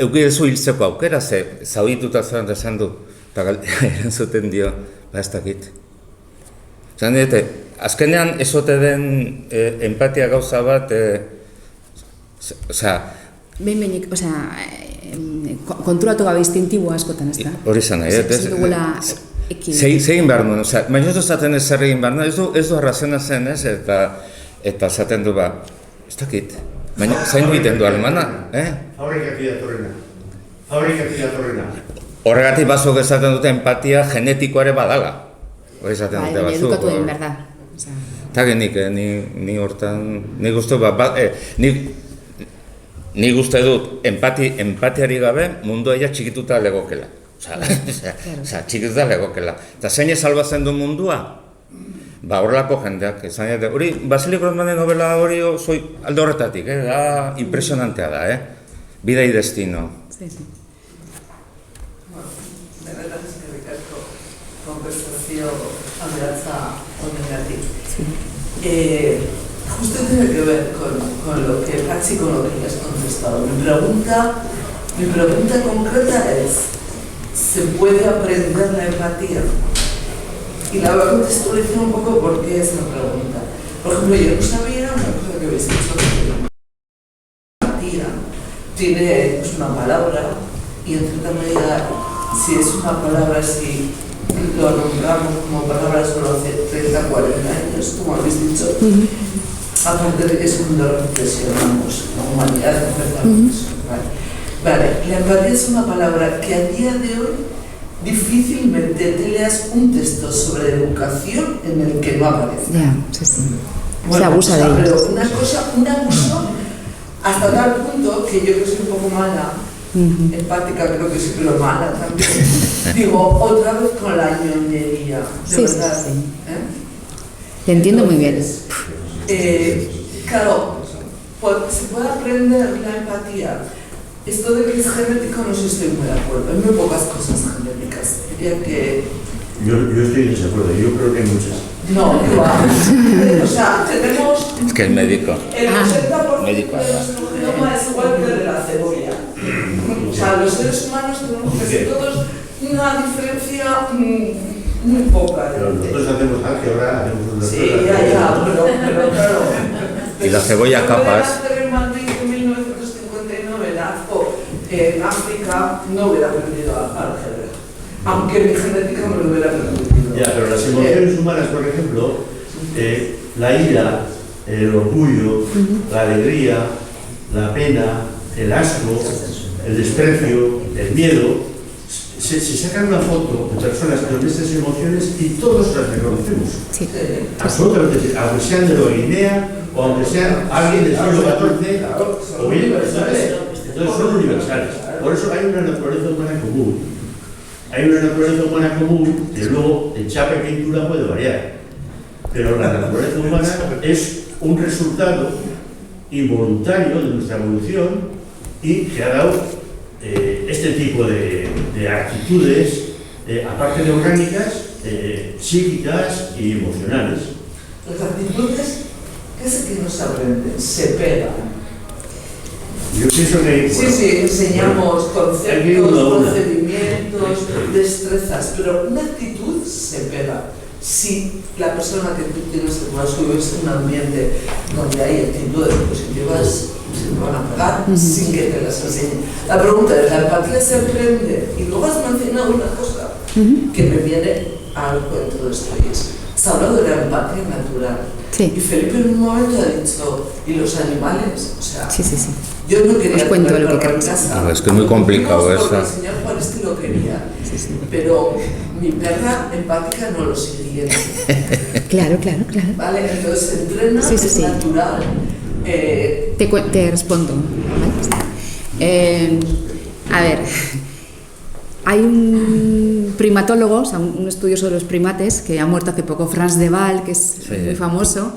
[SPEAKER 1] Eukidezu hiltzeko aukera, zaudituta zen du. Eta erantzuten dio, ez dakit. Zan dite, azkenean ezote den empatia gauza bat,
[SPEAKER 2] behin-behinik, konturatu gabe instintiboa askotan, ez da?
[SPEAKER 1] Hori zan nahi, zegin behar nuen, baina ez du zaten ez zer egin behar nuen, ez du arrazena zen, ez? Eta zaten du ez dakit, baina zain egiten du alemana,
[SPEAKER 3] Aurrik aki datorrena.
[SPEAKER 1] Horregatik batzuk esaten dute empatia genetikoare badala. Hori esaten dute batzuk.
[SPEAKER 2] Edukatu egin behar da.
[SPEAKER 1] Eta genik, ni hortan, nik uste dut empatiari gabe mundua txikituta legokela. Txikituta legokela. Eta zein salbatzen du mundua? Horrelako jendeak. Hori, Vasili Grossmanen novela hori alde horretatik, impresionantea da, Bidei destino.
[SPEAKER 5] Conversación abraza honegatik. Justo tiene que ver con lo que Pachi, con lo que has contestado. Mi pregunta concreta es, ¿se puede aprender la empatía? Y la voy a contextualizar un poco por qué es la pregunta. Por ejemplo, yo no sabía una cosa que habéis dicho, que la empatía tiene una palabra y en cierta medida, si es una palabra, si lo nombramos como palabra solo hace 30, 40 años, como habéis dicho, aparte de que es cuando reflexionamos, la humanidad reflexionamos. Vale, la empatía es una palabra que a día de hoy difícilmente te leas un texto sobre educación en el que no aparece.
[SPEAKER 2] Se abusa de ello.
[SPEAKER 5] Pero un abuso hasta tal punto que yo que soy un poco mala, empática, creo que sí, pero mala también. Digo, otra vez con la ñoñería, de verdad.
[SPEAKER 2] Te entiendo muy bien.
[SPEAKER 5] Claro, se puede aprender la empatía. Esto de que es genético no sé si estoy muy de acuerdo. Hay muy pocas cosas genéticas. Diría que...
[SPEAKER 6] Yo estoy en desacuerdo, yo creo que hay muchas.
[SPEAKER 5] No, que va. O sea, tenemos...
[SPEAKER 1] Es que el médico.
[SPEAKER 5] El 80% de nuestro genoma es igual que el de la cebolla. O sea, los seres humanos tenemos casi todos una diferencia muy poca.
[SPEAKER 6] Pero nosotros hacemos álgebra, hacemos una...
[SPEAKER 5] Sí, ya, pero claro.
[SPEAKER 1] Y la cebolla capas.
[SPEAKER 5] En Madrid en 1959 en África no hubiera aprendido álgebra. Aunque mi genética me lo hubiera permitido.
[SPEAKER 6] Ya, pero las emociones humanas, por ejemplo, la ira, el orgullo, la alegría, la pena, el asco, el desprecio, el miedo, se sacan una foto de personas con estas emociones y todos las reconocemos.
[SPEAKER 2] Sí.
[SPEAKER 6] Absolutamente, aunque sean de Nueva Guinea o aunque sean alguien del siglo XIV o bien, entonces son universales. Por eso hay una naturaleza humana común. Hay una naturaleza humana común que luego en chapa y pintura puede variar. Pero la naturaleza humana es un resultado involuntario de nuestra evolución y que ha dado este tipo de actitudes aparte de orgánicas, psíquicas y emocionales.
[SPEAKER 5] Las actitudes, ¿qué es que no se aprenden? Se pegan.
[SPEAKER 6] Yo pienso que...
[SPEAKER 5] Sí, enseñamos
[SPEAKER 6] hay que ir una a
[SPEAKER 5] conceptos,
[SPEAKER 6] una.
[SPEAKER 5] procedimientos, destrezas, pero una actitud se pega. Si la persona que tú tienes que subes en un ambiente donde hay actitudes positivas, se te van a pegar sin que te las enseñen. La pregunta es, ¿la empatía se aprende? Y luego has mencionado una cosa que me viene al cuento de esto y es, has hablado de la empatía natural.
[SPEAKER 2] Sí.
[SPEAKER 5] Y Felipe en un momento ha dicho, ¿y los animales? O sea,
[SPEAKER 2] Sí.
[SPEAKER 5] yo no quería
[SPEAKER 2] Os cuento
[SPEAKER 5] tener
[SPEAKER 2] lo que
[SPEAKER 5] perro en
[SPEAKER 2] queráis.
[SPEAKER 5] casa.
[SPEAKER 1] No, es que es muy complicado
[SPEAKER 5] Porque
[SPEAKER 1] eso.
[SPEAKER 5] el señor Juan este lo quería,
[SPEAKER 2] Sí.
[SPEAKER 5] pero mi perra empática no lo siguiente.
[SPEAKER 2] Claro.
[SPEAKER 5] ¿Vale? Entonces se entrena,
[SPEAKER 2] Sí.
[SPEAKER 5] es natural.
[SPEAKER 2] Te respondo. ¿Vale? A ver, hay un primatólogo, o sea, un estudio sobre los primates, que ha muerto hace poco, Frans de Waal, que es muy famoso,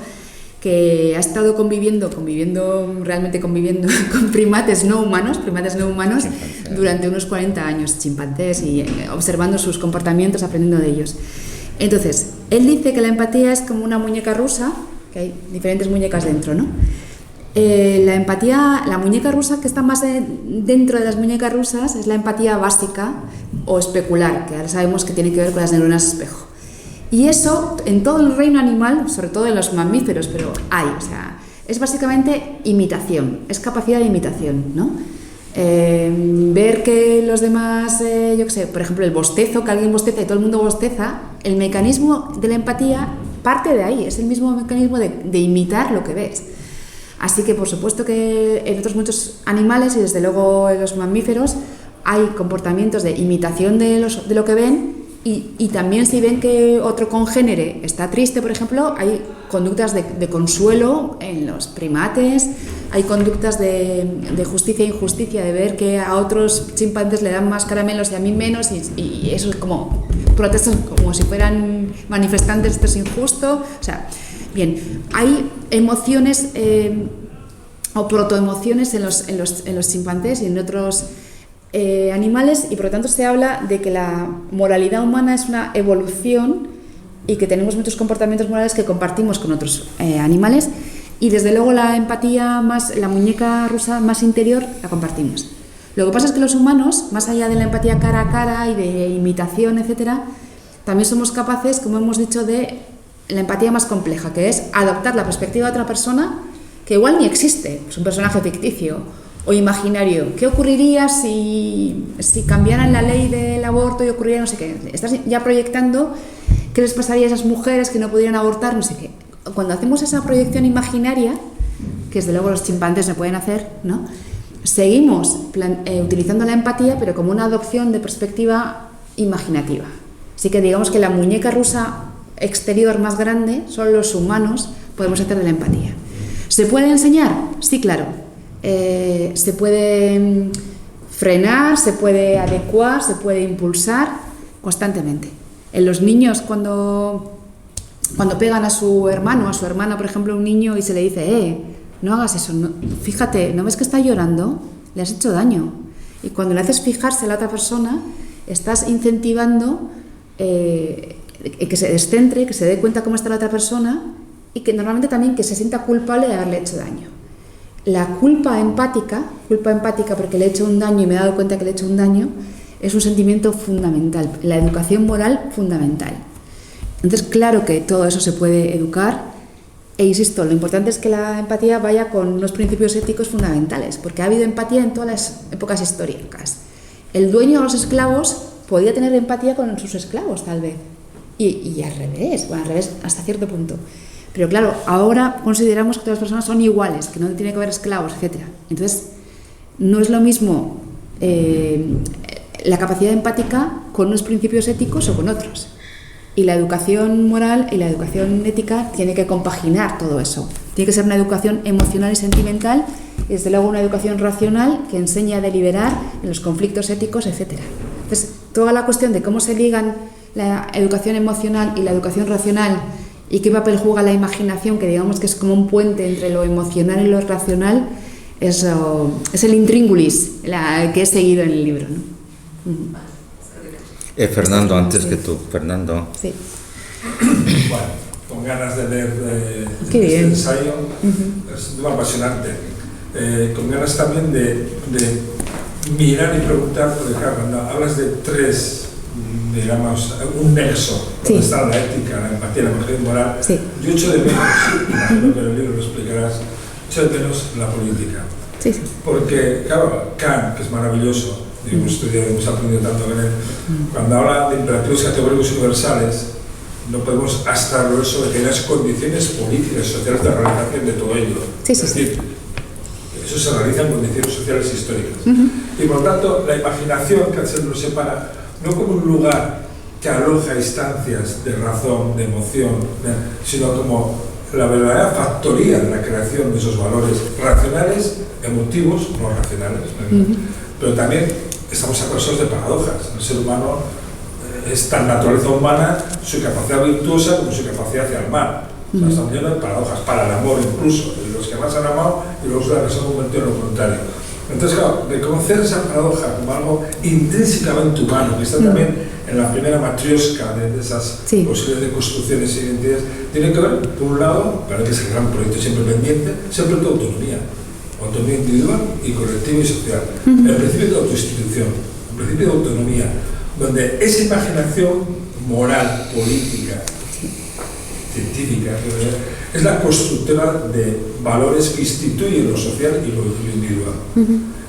[SPEAKER 2] que ha estado realmente conviviendo con primates no humanos, durante unos 40 años, chimpancés, y observando sus comportamientos, aprendiendo de ellos. Entonces, él dice que la empatía es como una muñeca rusa, que hay diferentes muñecas dentro, ¿no? La empatía, la muñeca rusa que está más dentro de las muñecas rusas es la empatía básica o especular, que ahora sabemos que tiene que ver con las neuronas espejo. Y eso en todo el reino animal, sobre todo en los mamíferos, pero hay, o sea, es básicamente imitación, es capacidad de imitación, ¿no? Ver que los demás, yo qué sé, por ejemplo el bostezo, que alguien bosteza y todo el mundo bosteza, el mecanismo de la empatía parte de ahí, es el mismo mecanismo de imitar lo que ves. Así que por supuesto que en otros muchos animales y desde luego en los mamíferos hay comportamientos de imitación de lo que ven y también si ven que otro congénere está triste, por ejemplo, hay conductas de consuelo en los primates, hay conductas de justicia e injusticia, de ver que a otros chimpancés le dan más caramelos y a mí menos y eso es como protestas como si fueran manifestantes, esto es injusto, o sea, bien, hay emociones o protoemociones en los chimpancés y en otros animales y por lo tanto se habla de que la moralidad humana es una evolución y que tenemos muchos comportamientos morales que compartimos con otros animales y desde luego la empatía la muñeca rusa más interior la compartimos. Lo que pasa es que los humanos, más allá de la empatía cara a cara y de imitación, etcétera, también somos capaces, como hemos dicho, de la empatía más compleja, que es adoptar la perspectiva de otra persona que igual ni existe, es un personaje ficticio o imaginario. ¿Qué ocurriría si cambiaran la ley del aborto y ocurriera no sé qué? Estás ya proyectando qué les pasaría a esas mujeres que no pudieran abortar, no sé qué. Cuando hacemos esa proyección imaginaria, que desde luego los chimpancés se pueden hacer, ¿no? Seguimos utilizando la empatía, pero como una adopción de perspectiva imaginativa. Así que digamos que la muñeca rusa exterior más grande son los humanos, podemos hacer de la empatía. ¿Se puede enseñar? Sí, claro. Se puede frenar, se puede adecuar, se puede impulsar constantemente. En los niños, cuando pegan a su hermano, a su hermana, por ejemplo, un niño y se le dice, no hagas eso, no, fíjate, ¿no ves que está llorando? Le has hecho daño. Y cuando le haces fijarse a la otra persona, estás incentivando que se descentre, que se dé cuenta cómo está la otra persona y que normalmente también que se sienta culpable de haberle hecho daño. La culpa empática porque le he hecho un daño y me he dado cuenta que le he hecho un daño, es un sentimiento fundamental, la educación moral fundamental. Entonces, claro que todo eso se puede educar e insisto, lo importante es que la empatía vaya con unos principios éticos fundamentales, porque ha habido empatía en todas las épocas históricas. El dueño de los esclavos podía tener empatía con sus esclavos, tal vez, y al revés, hasta cierto punto. Pero claro, ahora consideramos que todas las personas son iguales, que no tiene que haber esclavos, etc. Entonces, no es lo mismo la capacidad empática con unos principios éticos o con otros. Y la educación moral y la educación ética tiene que compaginar todo eso. Tiene que ser una educación emocional y sentimental y desde luego una educación racional que enseñe a deliberar en los conflictos éticos, etc. Entonces, toda la cuestión de cómo se ligan la educación emocional y la educación racional y qué papel juega la imaginación, que digamos que es como un puente entre lo emocional y lo racional, es el intríngulis que he seguido en el libro, ¿no?
[SPEAKER 1] Fernando, antes que tú. Fernando.
[SPEAKER 2] Sí.
[SPEAKER 7] Bueno, con ganas de leer
[SPEAKER 2] Qué
[SPEAKER 7] este
[SPEAKER 2] bien.
[SPEAKER 7] ensayo, es un tema apasionante. Con ganas también de mirar y preguntar, porque claro, cuando hablas de tres, digamos, un nexo,
[SPEAKER 2] Sí.
[SPEAKER 7] donde está la ética, la empatía, la imagen moral,
[SPEAKER 2] Sí.
[SPEAKER 7] yo echo de menos, imagino que en el libro lo explicarás, echo de menos la política.
[SPEAKER 2] Sí, sí.
[SPEAKER 7] Porque, claro, Kant, que es maravilloso, y hemos estudiado, hemos aprendido tanto con él, cuando habla de imperativos categóricos universales, no podemos abstraerlo eso de que hay unas condiciones políticas y sociales de realización de todo ello.
[SPEAKER 2] Sí, sí,
[SPEAKER 7] es decir, eso se realiza en condiciones sociales e históricas. Y por tanto, la imaginación, que se nos separa, no como un lugar que aloja instancias de razón, de emoción, sino como la verdadera factoría de la creación de esos valores racionales, emotivos, no racionales. Pero también estamos atravesados de paradojas. El ser humano es tan naturaleza humana, su capacidad virtuosa como su capacidad hacia el mal. O sea, estamos llenos de paradojas, para el amor incluso, de los que más han amado y los que se han convertido en lo contrario. Entonces, claro, reconocer esa paradoja como algo intrínsecamente humano, que está también en la primera matrioska de esas
[SPEAKER 2] Sí.
[SPEAKER 7] posibilidades de construcciones y identidades, tiene que ver, por un lado, para que es el gran proyecto siempre pendiente, siempre tu autonomía individual y colectiva y social. El principio de autoinstitución, el principio de autonomía, donde esa imaginación moral, política, científica, es la constructora de valores que instituyen lo social y lo individual.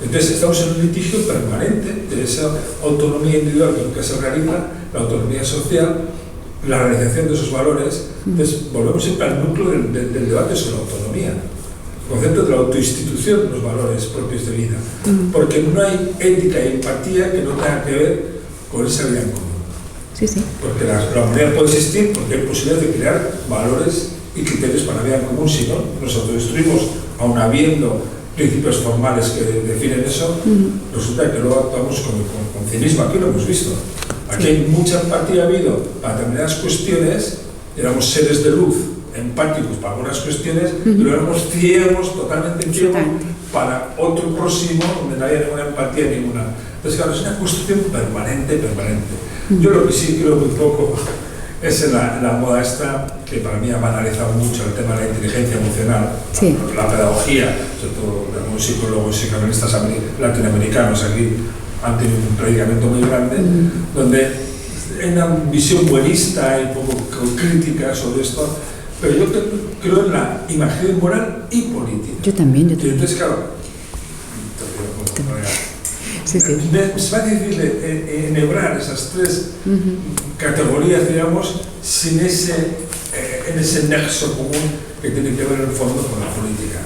[SPEAKER 7] Entonces estamos en un litigio permanente de esa autonomía individual que nunca se realiza, la autonomía social, la realización de esos valores. Entonces volvemos siempre al núcleo del debate sobre la autonomía, el concepto de la autoinstitución de los valores propios de vida, porque no hay ética y empatía que no tenga que ver con esa vida en común.
[SPEAKER 2] Sí, sí.
[SPEAKER 7] Porque la humanidad puede existir porque hay posibilidad de crear valores y criterios para la vida en común. Si no, nos autodestruimos, aun habiendo principios formales que definen eso, resulta que luego actuamos con cinismo. Aquí lo hemos visto. Aquí hay mucha empatía habido para determinadas cuestiones, éramos seres de luz, empáticos para algunas cuestiones, pero éramos ciegos, totalmente ciegos, para otro próximo, donde no había ninguna empatía, ninguna. Entonces, claro, es una construcción permanente. Yo lo que sí creo muy poco es en la moda esta, que para mí ha banalizado mucho el tema de la inteligencia emocional,
[SPEAKER 2] Sí.
[SPEAKER 7] la pedagogía, sobre todo algunos psicólogos y psicoanalistas latinoamericanos aquí han tenido un predicamento muy grande, donde hay una visión buenista y poco crítica sobre esto, pero yo creo en la imagen moral y política.
[SPEAKER 2] Yo también.
[SPEAKER 7] Y entonces, claro,
[SPEAKER 2] Sí, sí.
[SPEAKER 7] es más difícil enhebrar esas tres categorías, digamos, sin en ese nexo común que tiene que ver en el fondo con la política.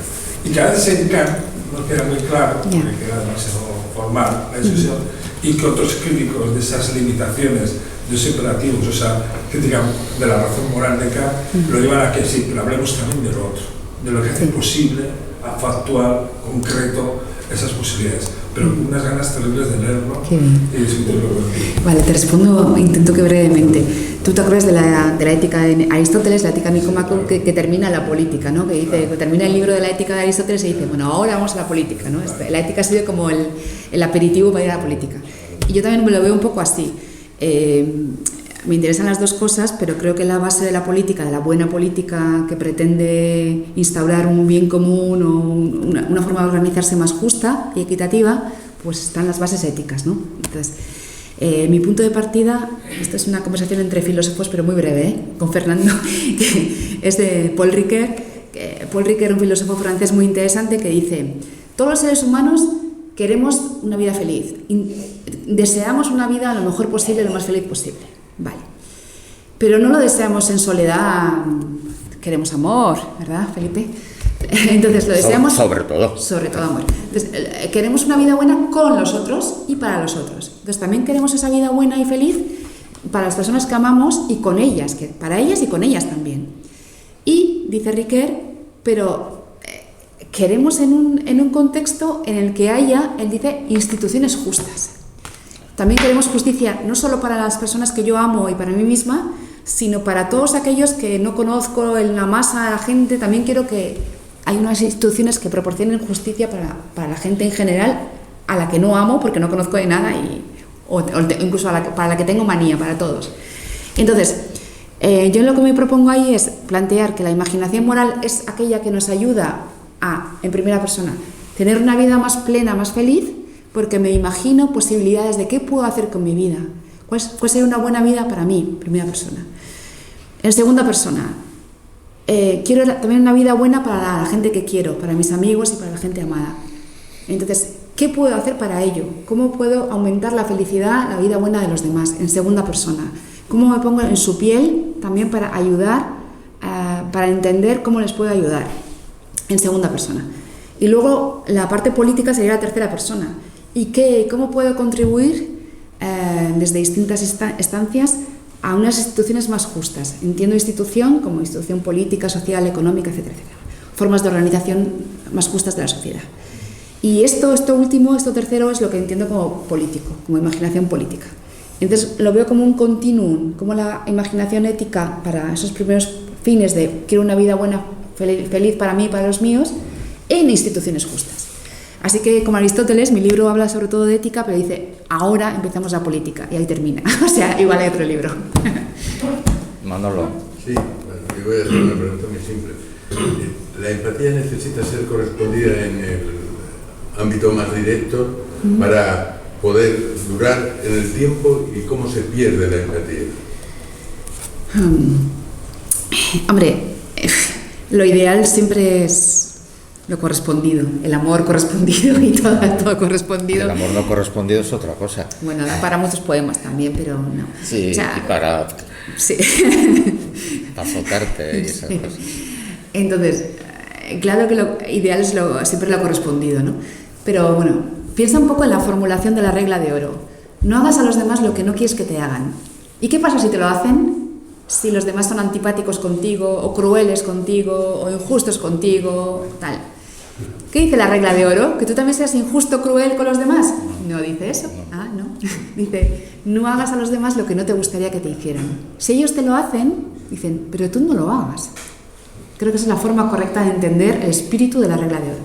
[SPEAKER 7] Y que a veces en Kant no queda muy claro, porque queda demasiado formal la discusión, y que otros críticos de esas limitaciones, de esos imperativos, o sea, crítica de la razón moral de Kant, lo llevan a que sí, pero hablemos también de lo otro, de lo que hace posible, factual, concreto, esas posibilidades. Pero con unas ganas terribles de leerlo y discutirlo contigo.
[SPEAKER 2] Vale, te respondo, intento que brevemente. Tú te acuerdas de la ética de Aristóteles, la ética Nicomacro, que termina la política, ¿no? Que termina el libro de la ética de Aristóteles y dice, bueno, ahora vamos a la política, ¿no? La ética ha sido como el aperitivo para ir a la política. Y yo también me lo veo un poco así. Me interesan las dos cosas, pero creo que la base de la política, de la buena política que pretende instaurar un bien común o una forma de organizarse más justa y equitativa, pues están las bases éticas, ¿no? Entonces, mi punto de partida, esta es una conversación entre filósofos, pero muy breve, con Fernando, que es de Paul Ricoeur. Paul Ricoeur, un filósofo francés muy interesante, que dice: todos los seres humanos queremos una vida feliz, deseamos una vida lo mejor posible, lo más feliz posible. Vale, pero no lo deseamos en soledad, queremos amor, ¿verdad, Felipe? Entonces lo deseamos
[SPEAKER 1] sobre todo
[SPEAKER 2] amor. Entonces, queremos una vida buena con los otros y para los otros. Entonces también queremos esa vida buena y feliz para las personas que amamos y con ellas, que para ellas y con ellas también. Y dice Ricoeur, pero queremos en un contexto en el que haya, él dice, instituciones justas. También queremos justicia no solo para las personas que yo amo y para mí misma, sino para todos aquellos que no conozco, en la masa de la gente. También quiero que hay unas instituciones que proporcionen justicia para la gente en general, a la que no amo porque no conozco de nada o incluso para la que tengo manía, para todos. Entonces, yo lo que me propongo ahí es plantear que la imaginación moral es aquella que nos ayuda a, en primera persona, tener una vida más plena, más feliz, porque me imagino posibilidades de qué puedo hacer con mi vida, cuál sería una buena vida para mí, en primera persona. En segunda persona, quiero también una vida buena para la gente que quiero, para mis amigos y para la gente amada. Entonces, ¿qué puedo hacer para ello? ¿Cómo puedo aumentar la felicidad, la vida buena de los demás? En segunda persona. ¿Cómo me pongo en su piel también para ayudar, para entender cómo les puedo ayudar? En segunda persona. Y luego la parte política sería la tercera persona. ¿Y cómo puedo contribuir desde distintas estancias a unas instituciones más justas? Entiendo institución como institución política, social, económica, etcétera, etcétera. Formas de organización más justas de la sociedad. Y esto tercero es lo que entiendo como político, como imaginación política. Entonces lo veo como un continuum, como la imaginación ética para esos primeros fines de quiero una vida buena, feliz para mí y para los míos, en instituciones justas. Así que, como Aristóteles, mi libro habla sobre todo de ética, pero dice, ahora empezamos la política, y ahí termina. O sea, igual hay otro libro.
[SPEAKER 1] Manolo.
[SPEAKER 8] Sí, bueno, yo voy a hacer una pregunta muy simple. ¿La empatía necesita ser correspondida en el ámbito más directo para poder durar en el tiempo, y cómo se pierde la empatía?
[SPEAKER 2] Hombre, lo ideal siempre es lo correspondido, el amor correspondido y todo correspondido.
[SPEAKER 1] El amor no correspondido es otra cosa.
[SPEAKER 2] Bueno, para muchos poemas también, pero no.
[SPEAKER 1] Sí, o sea, y para...
[SPEAKER 2] Sí.
[SPEAKER 1] Para azotarte y esas cosas.
[SPEAKER 2] Entonces, claro que lo ideal es siempre lo correspondido, ¿no? Pero bueno, piensa un poco en la formulación de la regla de oro. No hagas a los demás lo que no quieres que te hagan. ¿Y qué pasa si te lo hacen? Si los demás son antipáticos contigo, o crueles contigo, o injustos contigo, tal. ¿Qué dice la regla de oro? ¿Que tú también seas injusto, cruel con los demás? No dice eso. Ah, no. Dice, no hagas a los demás lo que no te gustaría que te hicieran. Si ellos te lo hacen, dicen, pero tú no lo hagas. Creo que esa es la forma correcta de entender el espíritu de la regla de oro.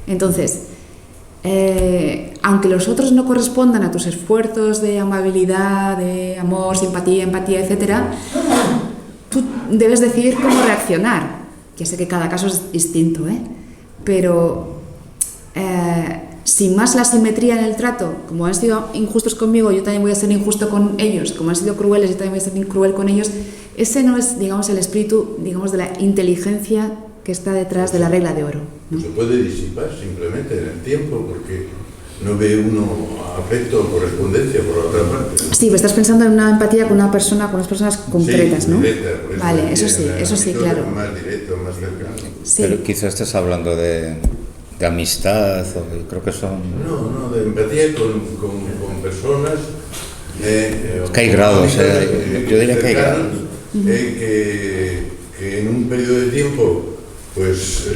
[SPEAKER 2] Entonces, aunque los otros no correspondan a tus esfuerzos de amabilidad, de amor, simpatía, empatía, etc., tú debes decidir cómo reaccionar. Ya sé que cada caso es distinto, pero sin más la simetría en el trato, como han sido injustos conmigo, yo también voy a ser injusto con ellos, como han sido crueles, yo también voy a ser cruel con ellos. Ese no es, digamos, el espíritu, digamos, de la inteligencia que está detrás de la regla de oro, ¿no?
[SPEAKER 8] Se puede disipar simplemente en el tiempo, porque no ve uno afecto o correspondencia por la otra parte.
[SPEAKER 2] Sí, pero estás pensando en una empatía con una persona, con unas personas concretas,
[SPEAKER 8] sí,
[SPEAKER 2] ¿no?
[SPEAKER 8] Directa,
[SPEAKER 2] vale, eso sí, claro.
[SPEAKER 8] Más directo, más cercano.
[SPEAKER 2] Sí.
[SPEAKER 1] Pero quizás estés hablando de amistad, o creo que son...
[SPEAKER 8] No, de empatía con personas.
[SPEAKER 1] Que hay grados, yo diría que hay grados.
[SPEAKER 8] Que en un periodo de tiempo pues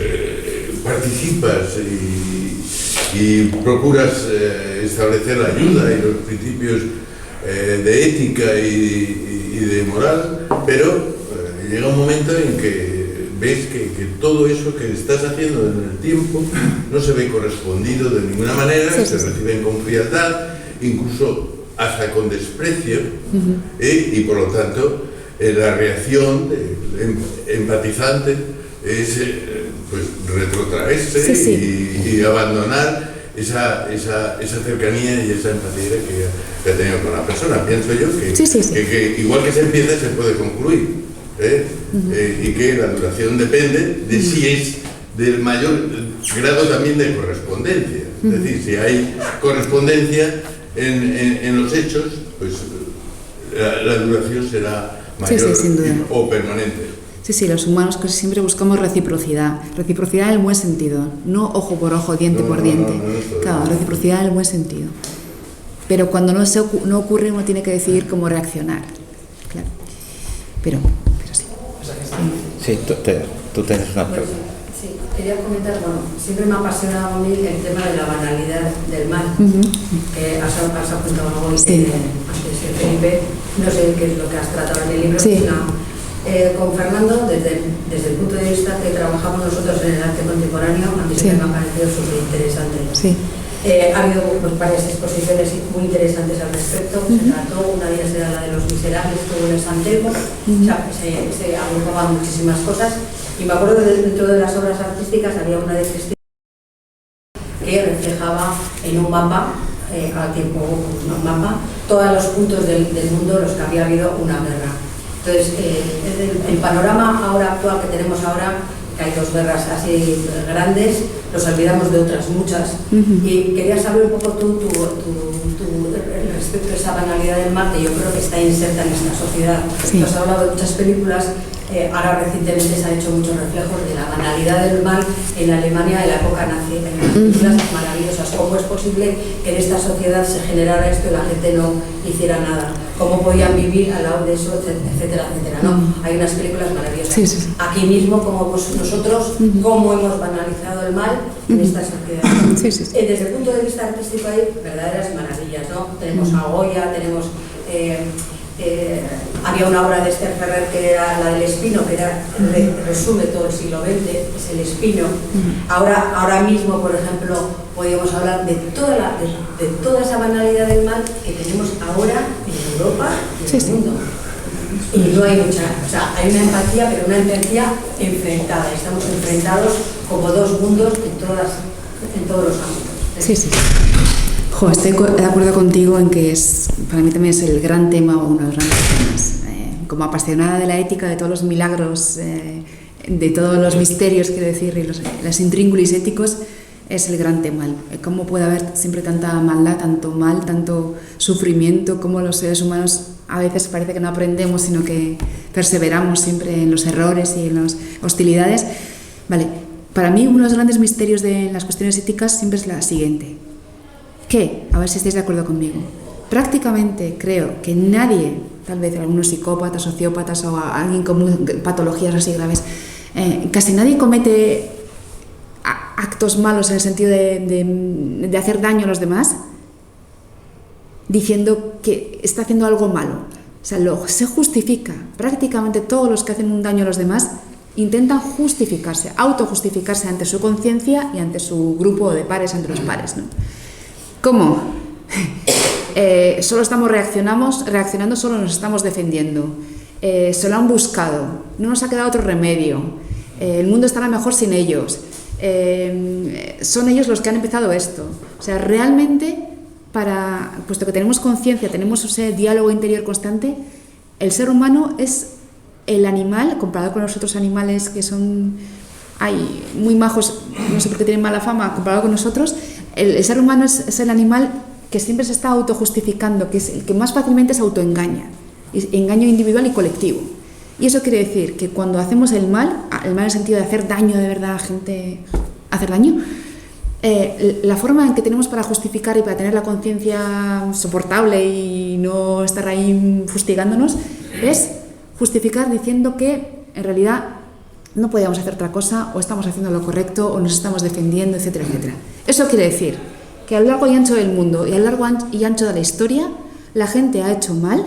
[SPEAKER 8] participas y procuras establecer la ayuda y los principios de ética y de moral, pero llega un momento en que ves que todo eso que estás haciendo en el tiempo no se ve correspondido de ninguna manera, se reciben con frialdad, incluso hasta con desprecio, y por lo tanto la reacción empatizante es pues retrotraerse y abandonar esa cercanía y esa empatía que ha tenido con la persona. Pienso yo que igual que se empieza, se puede concluir, y que la duración depende de si es del mayor grado también de correspondencia. Es decir, si hay correspondencia en los hechos, pues la duración será mayor
[SPEAKER 2] sin duda.
[SPEAKER 8] O permanente.
[SPEAKER 2] Sí, los humanos casi siempre buscamos reciprocidad. Reciprocidad en el buen sentido, no ojo por ojo, diente por diente. Claro, reciprocidad en el buen sentido. Pero cuando no ocurre, uno tiene que decidir cómo reaccionar. Claro. Pero sí.
[SPEAKER 1] Sí, tú tienes una pregunta.
[SPEAKER 9] Sí, quería comentar, siempre me ha apasionado a mí el tema de la banalidad del mal, que has apuntado algo antes, Felipe, no sé qué es lo que has tratado en el libro, sino con Fernando, desde el punto de vista que trabajamos nosotros en el arte contemporáneo, a mí siempre me ha parecido súper interesante.
[SPEAKER 2] Sí.
[SPEAKER 9] Ha habido pues, varias exposiciones muy interesantes al respecto. Se trató, una de ellas era la de los miserables, estuvo en el San Telmo, o sea, se agrupaban muchísimas cosas. Y me acuerdo que dentro de las obras artísticas había una de Cristina que reflejaba en un mapa, al tiempo un mapa, todos los puntos del mundo en los que había habido una guerra. Entonces, el panorama ahora actual que tenemos ahora, que hay dos guerras así grandes, nos olvidamos de otras muchas. Y quería saber un poco tú respecto a esa banalidad del mal, que yo creo que está inserta en esta sociedad.
[SPEAKER 2] Sí.
[SPEAKER 9] Nos ha hablado de muchas películas. Ahora recientemente se han hecho muchos reflejos de la banalidad del mal en la Alemania de la época nazi, en las películas maravillosas. ¿Cómo es posible que en esta sociedad se generara esto y la gente no hiciera nada? ¿Cómo podían vivir al lado de eso, etcétera, etcétera? ¿No? Hay unas películas maravillosas.
[SPEAKER 2] Sí, sí, sí.
[SPEAKER 9] Aquí mismo, como pues, nosotros, cómo hemos banalizado el mal en esta sociedad.
[SPEAKER 2] Sí, sí, sí.
[SPEAKER 9] Desde el punto de vista artístico hay verdaderas maravillas, ¿no? Tenemos a Goya, tenemos... había una obra de Esther Ferrer que era la del Espino, que resume todo el siglo XX, es el Espino. Ahora mismo, por ejemplo, podríamos hablar de toda esa banalidad del mal que tenemos ahora en Europa y en el mundo. Y no hay mucha, o sea, hay una empatía, pero una empatía enfrentada. Estamos enfrentados como dos mundos en todos los ámbitos.
[SPEAKER 2] Sí, sí. Jo, estoy de acuerdo contigo en que para mí también es el gran tema o uno de los grandes temas. Como apasionada de la ética, de todos los milagros, de todos los misterios, quiero decir, y los intríngulis éticos, es el gran tema. Cómo puede haber siempre tanta maldad, tanto mal, tanto sufrimiento, cómo los seres humanos a veces parece que no aprendemos, sino que perseveramos siempre en los errores y en las hostilidades. Vale, para mí uno de los grandes misterios de las cuestiones éticas siempre es la siguiente. Que, a ver si estáis de acuerdo conmigo, prácticamente creo que nadie, tal vez algunos psicópatas, sociópatas o alguien con patologías así graves, casi nadie comete actos malos en el sentido de hacer daño a los demás diciendo que está haciendo algo malo. O sea, se justifica. Prácticamente todos los que hacen un daño a los demás intentan justificarse, autojustificarse ante su conciencia y ante su grupo de pares, ante los pares, ¿no? ¿Cómo? Solo estamos reaccionando, solo nos estamos defendiendo. Se lo han buscado, no nos ha quedado otro remedio. El mundo estará mejor sin ellos. Son ellos los que han empezado esto. O sea, realmente, puesto que tenemos conciencia, tenemos ese diálogo interior constante, el ser humano es el animal, comparado con los otros animales que son muy majos, no sé por qué tienen mala fama, comparado con nosotros. El ser humano es el animal que siempre se está autojustificando, que es el que más fácilmente se autoengaña, engaño individual y colectivo. Y eso quiere decir que cuando hacemos el mal en el sentido de hacer daño de verdad a gente, hacer daño, la forma en que tenemos para justificar y para tener la conciencia soportable y no estar ahí fustigándonos es justificar diciendo que en realidad no podíamos hacer otra cosa, o estamos haciendo lo correcto, o nos estamos defendiendo, etcétera, etcétera. Eso quiere decir que a lo largo y ancho del mundo y a lo largo y ancho de la historia, la gente ha hecho mal,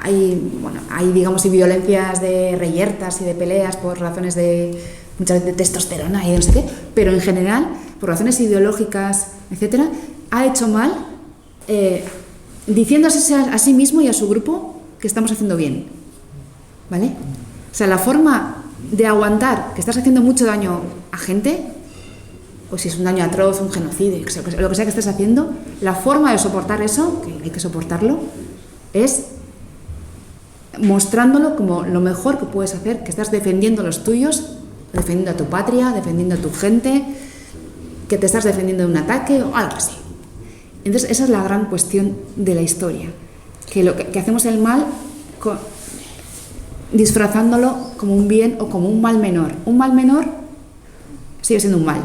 [SPEAKER 2] hay digamos violencias de reyertas y de peleas por razones muchas veces de testosterona y de no sé qué, pero en general, por razones ideológicas, etcétera, ha hecho mal diciéndose a sí mismo y a su grupo que estamos haciendo bien, ¿vale? O sea, la forma de aguantar que estás haciendo mucho daño a gente, o si es un daño atroz, un genocidio, lo que sea que estés haciendo, la forma de soportar eso, que hay que soportarlo, es mostrándolo como lo mejor que puedes hacer, que estás defendiendo a los tuyos, defendiendo a tu patria, defendiendo a tu gente, que te estás defendiendo de un ataque o algo así. Entonces, esa es la gran cuestión de la historia, que hacemos el mal disfrazándolo como un bien o como un mal menor. Un mal menor sigue siendo un mal.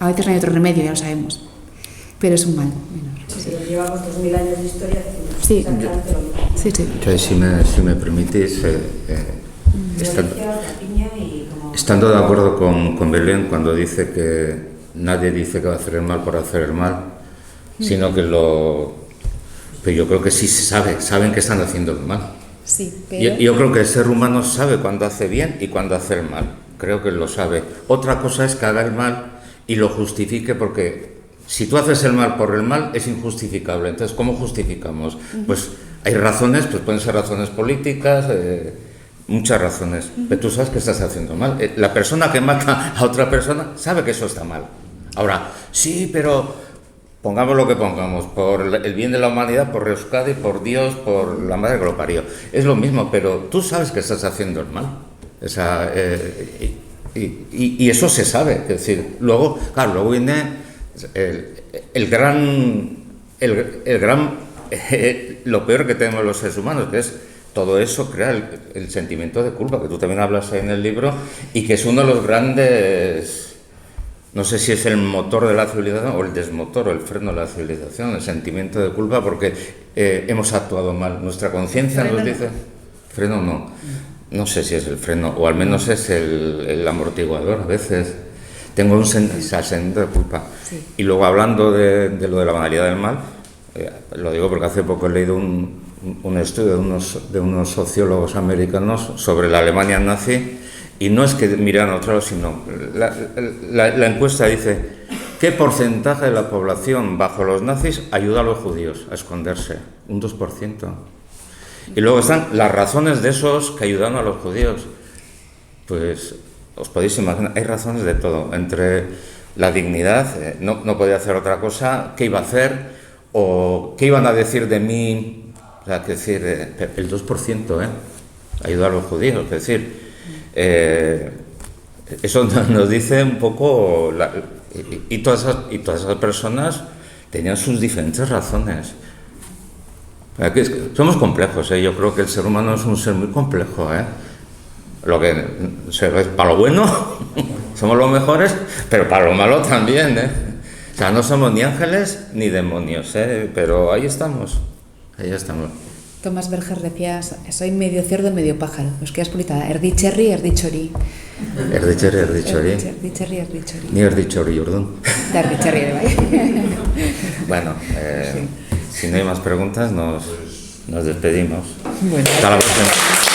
[SPEAKER 2] A veces no hay otro remedio, ya lo sabemos. Pero es un mal menor.
[SPEAKER 9] Sí, llevamos 2000 años de historia.
[SPEAKER 2] Sí, sí, sí.
[SPEAKER 1] Entonces, si me permitís, estando de acuerdo con Belén cuando dice que nadie dice que va a hacer el mal por hacer el mal, sino que pero yo creo que sí saben que están haciendo el mal.
[SPEAKER 2] Sí, pero...
[SPEAKER 1] Yo creo que el ser humano sabe cuándo hace bien y cuándo hace el mal. Creo que lo sabe. Otra cosa es que haga el mal y lo justifique porque Si tú haces el mal por el mal, es injustificable. Entonces, ¿cómo justificamos? Pues hay razones, pues pueden ser razones políticas, muchas razones, pero tú sabes que estás haciendo mal. La persona que mata a otra persona sabe que eso está mal. Ahora, sí, pero pongamos lo que pongamos, por el bien de la humanidad, por Euskadi, por Dios, por la madre que lo parió. Es lo mismo, pero tú sabes que estás haciendo el mal. Y eso se sabe. Es decir, luego, claro, luego viene lo peor que tenemos los seres humanos, que es todo eso crea el sentimiento de culpa, que tú también hablas en el libro, y que es uno de los grandes, no sé si es el motor de la civilización o el desmotor o el freno de la civilización, el sentimiento de culpa, porque hemos actuado mal. Nuestra conciencia nos dice, freno no sé si es el freno, o al menos es el amortiguador. A veces tengo un sentimiento de culpa.
[SPEAKER 2] Sí.
[SPEAKER 1] Y luego, hablando de lo de la banalidad del mal, lo digo porque hace poco he leído un estudio de unos sociólogos americanos sobre la Alemania nazi, y no es que miran a otro lado, sino la encuesta dice: ¿qué porcentaje de la población bajo los nazis ayuda a los judíos a esconderse? Un 2%. Y luego están las razones de esos que ayudaron a los judíos. Pues os podéis imaginar, hay razones de todo, entre la dignidad, no podía hacer otra cosa, qué iba a hacer, o qué iban a decir de mí. O sea, que decir, el 2%, ayudar a los judíos, es decir, eso nos dice un poco, y todas esas personas tenían sus diferentes razones. Somos complejos, yo creo que el ser humano es un ser muy complejo, Lo que es para lo bueno, somos los mejores, pero para lo malo también, O sea, no somos ni ángeles ni demonios, pero ahí estamos.
[SPEAKER 2] Tomás Berger decía, soy medio cerdo, medio pájaro. Euskaraz polita, erdi txerri, erdi txori.
[SPEAKER 1] Erdi txerri, erdi txori.
[SPEAKER 2] Erdi txerri, erdi txori.
[SPEAKER 1] Ni erdi txori, orduan.
[SPEAKER 2] Da erdi txerri ere bai.
[SPEAKER 1] Bueno, si no hay más preguntas, nos despedimos.
[SPEAKER 2] Bueno.
[SPEAKER 1] Hasta la próxima.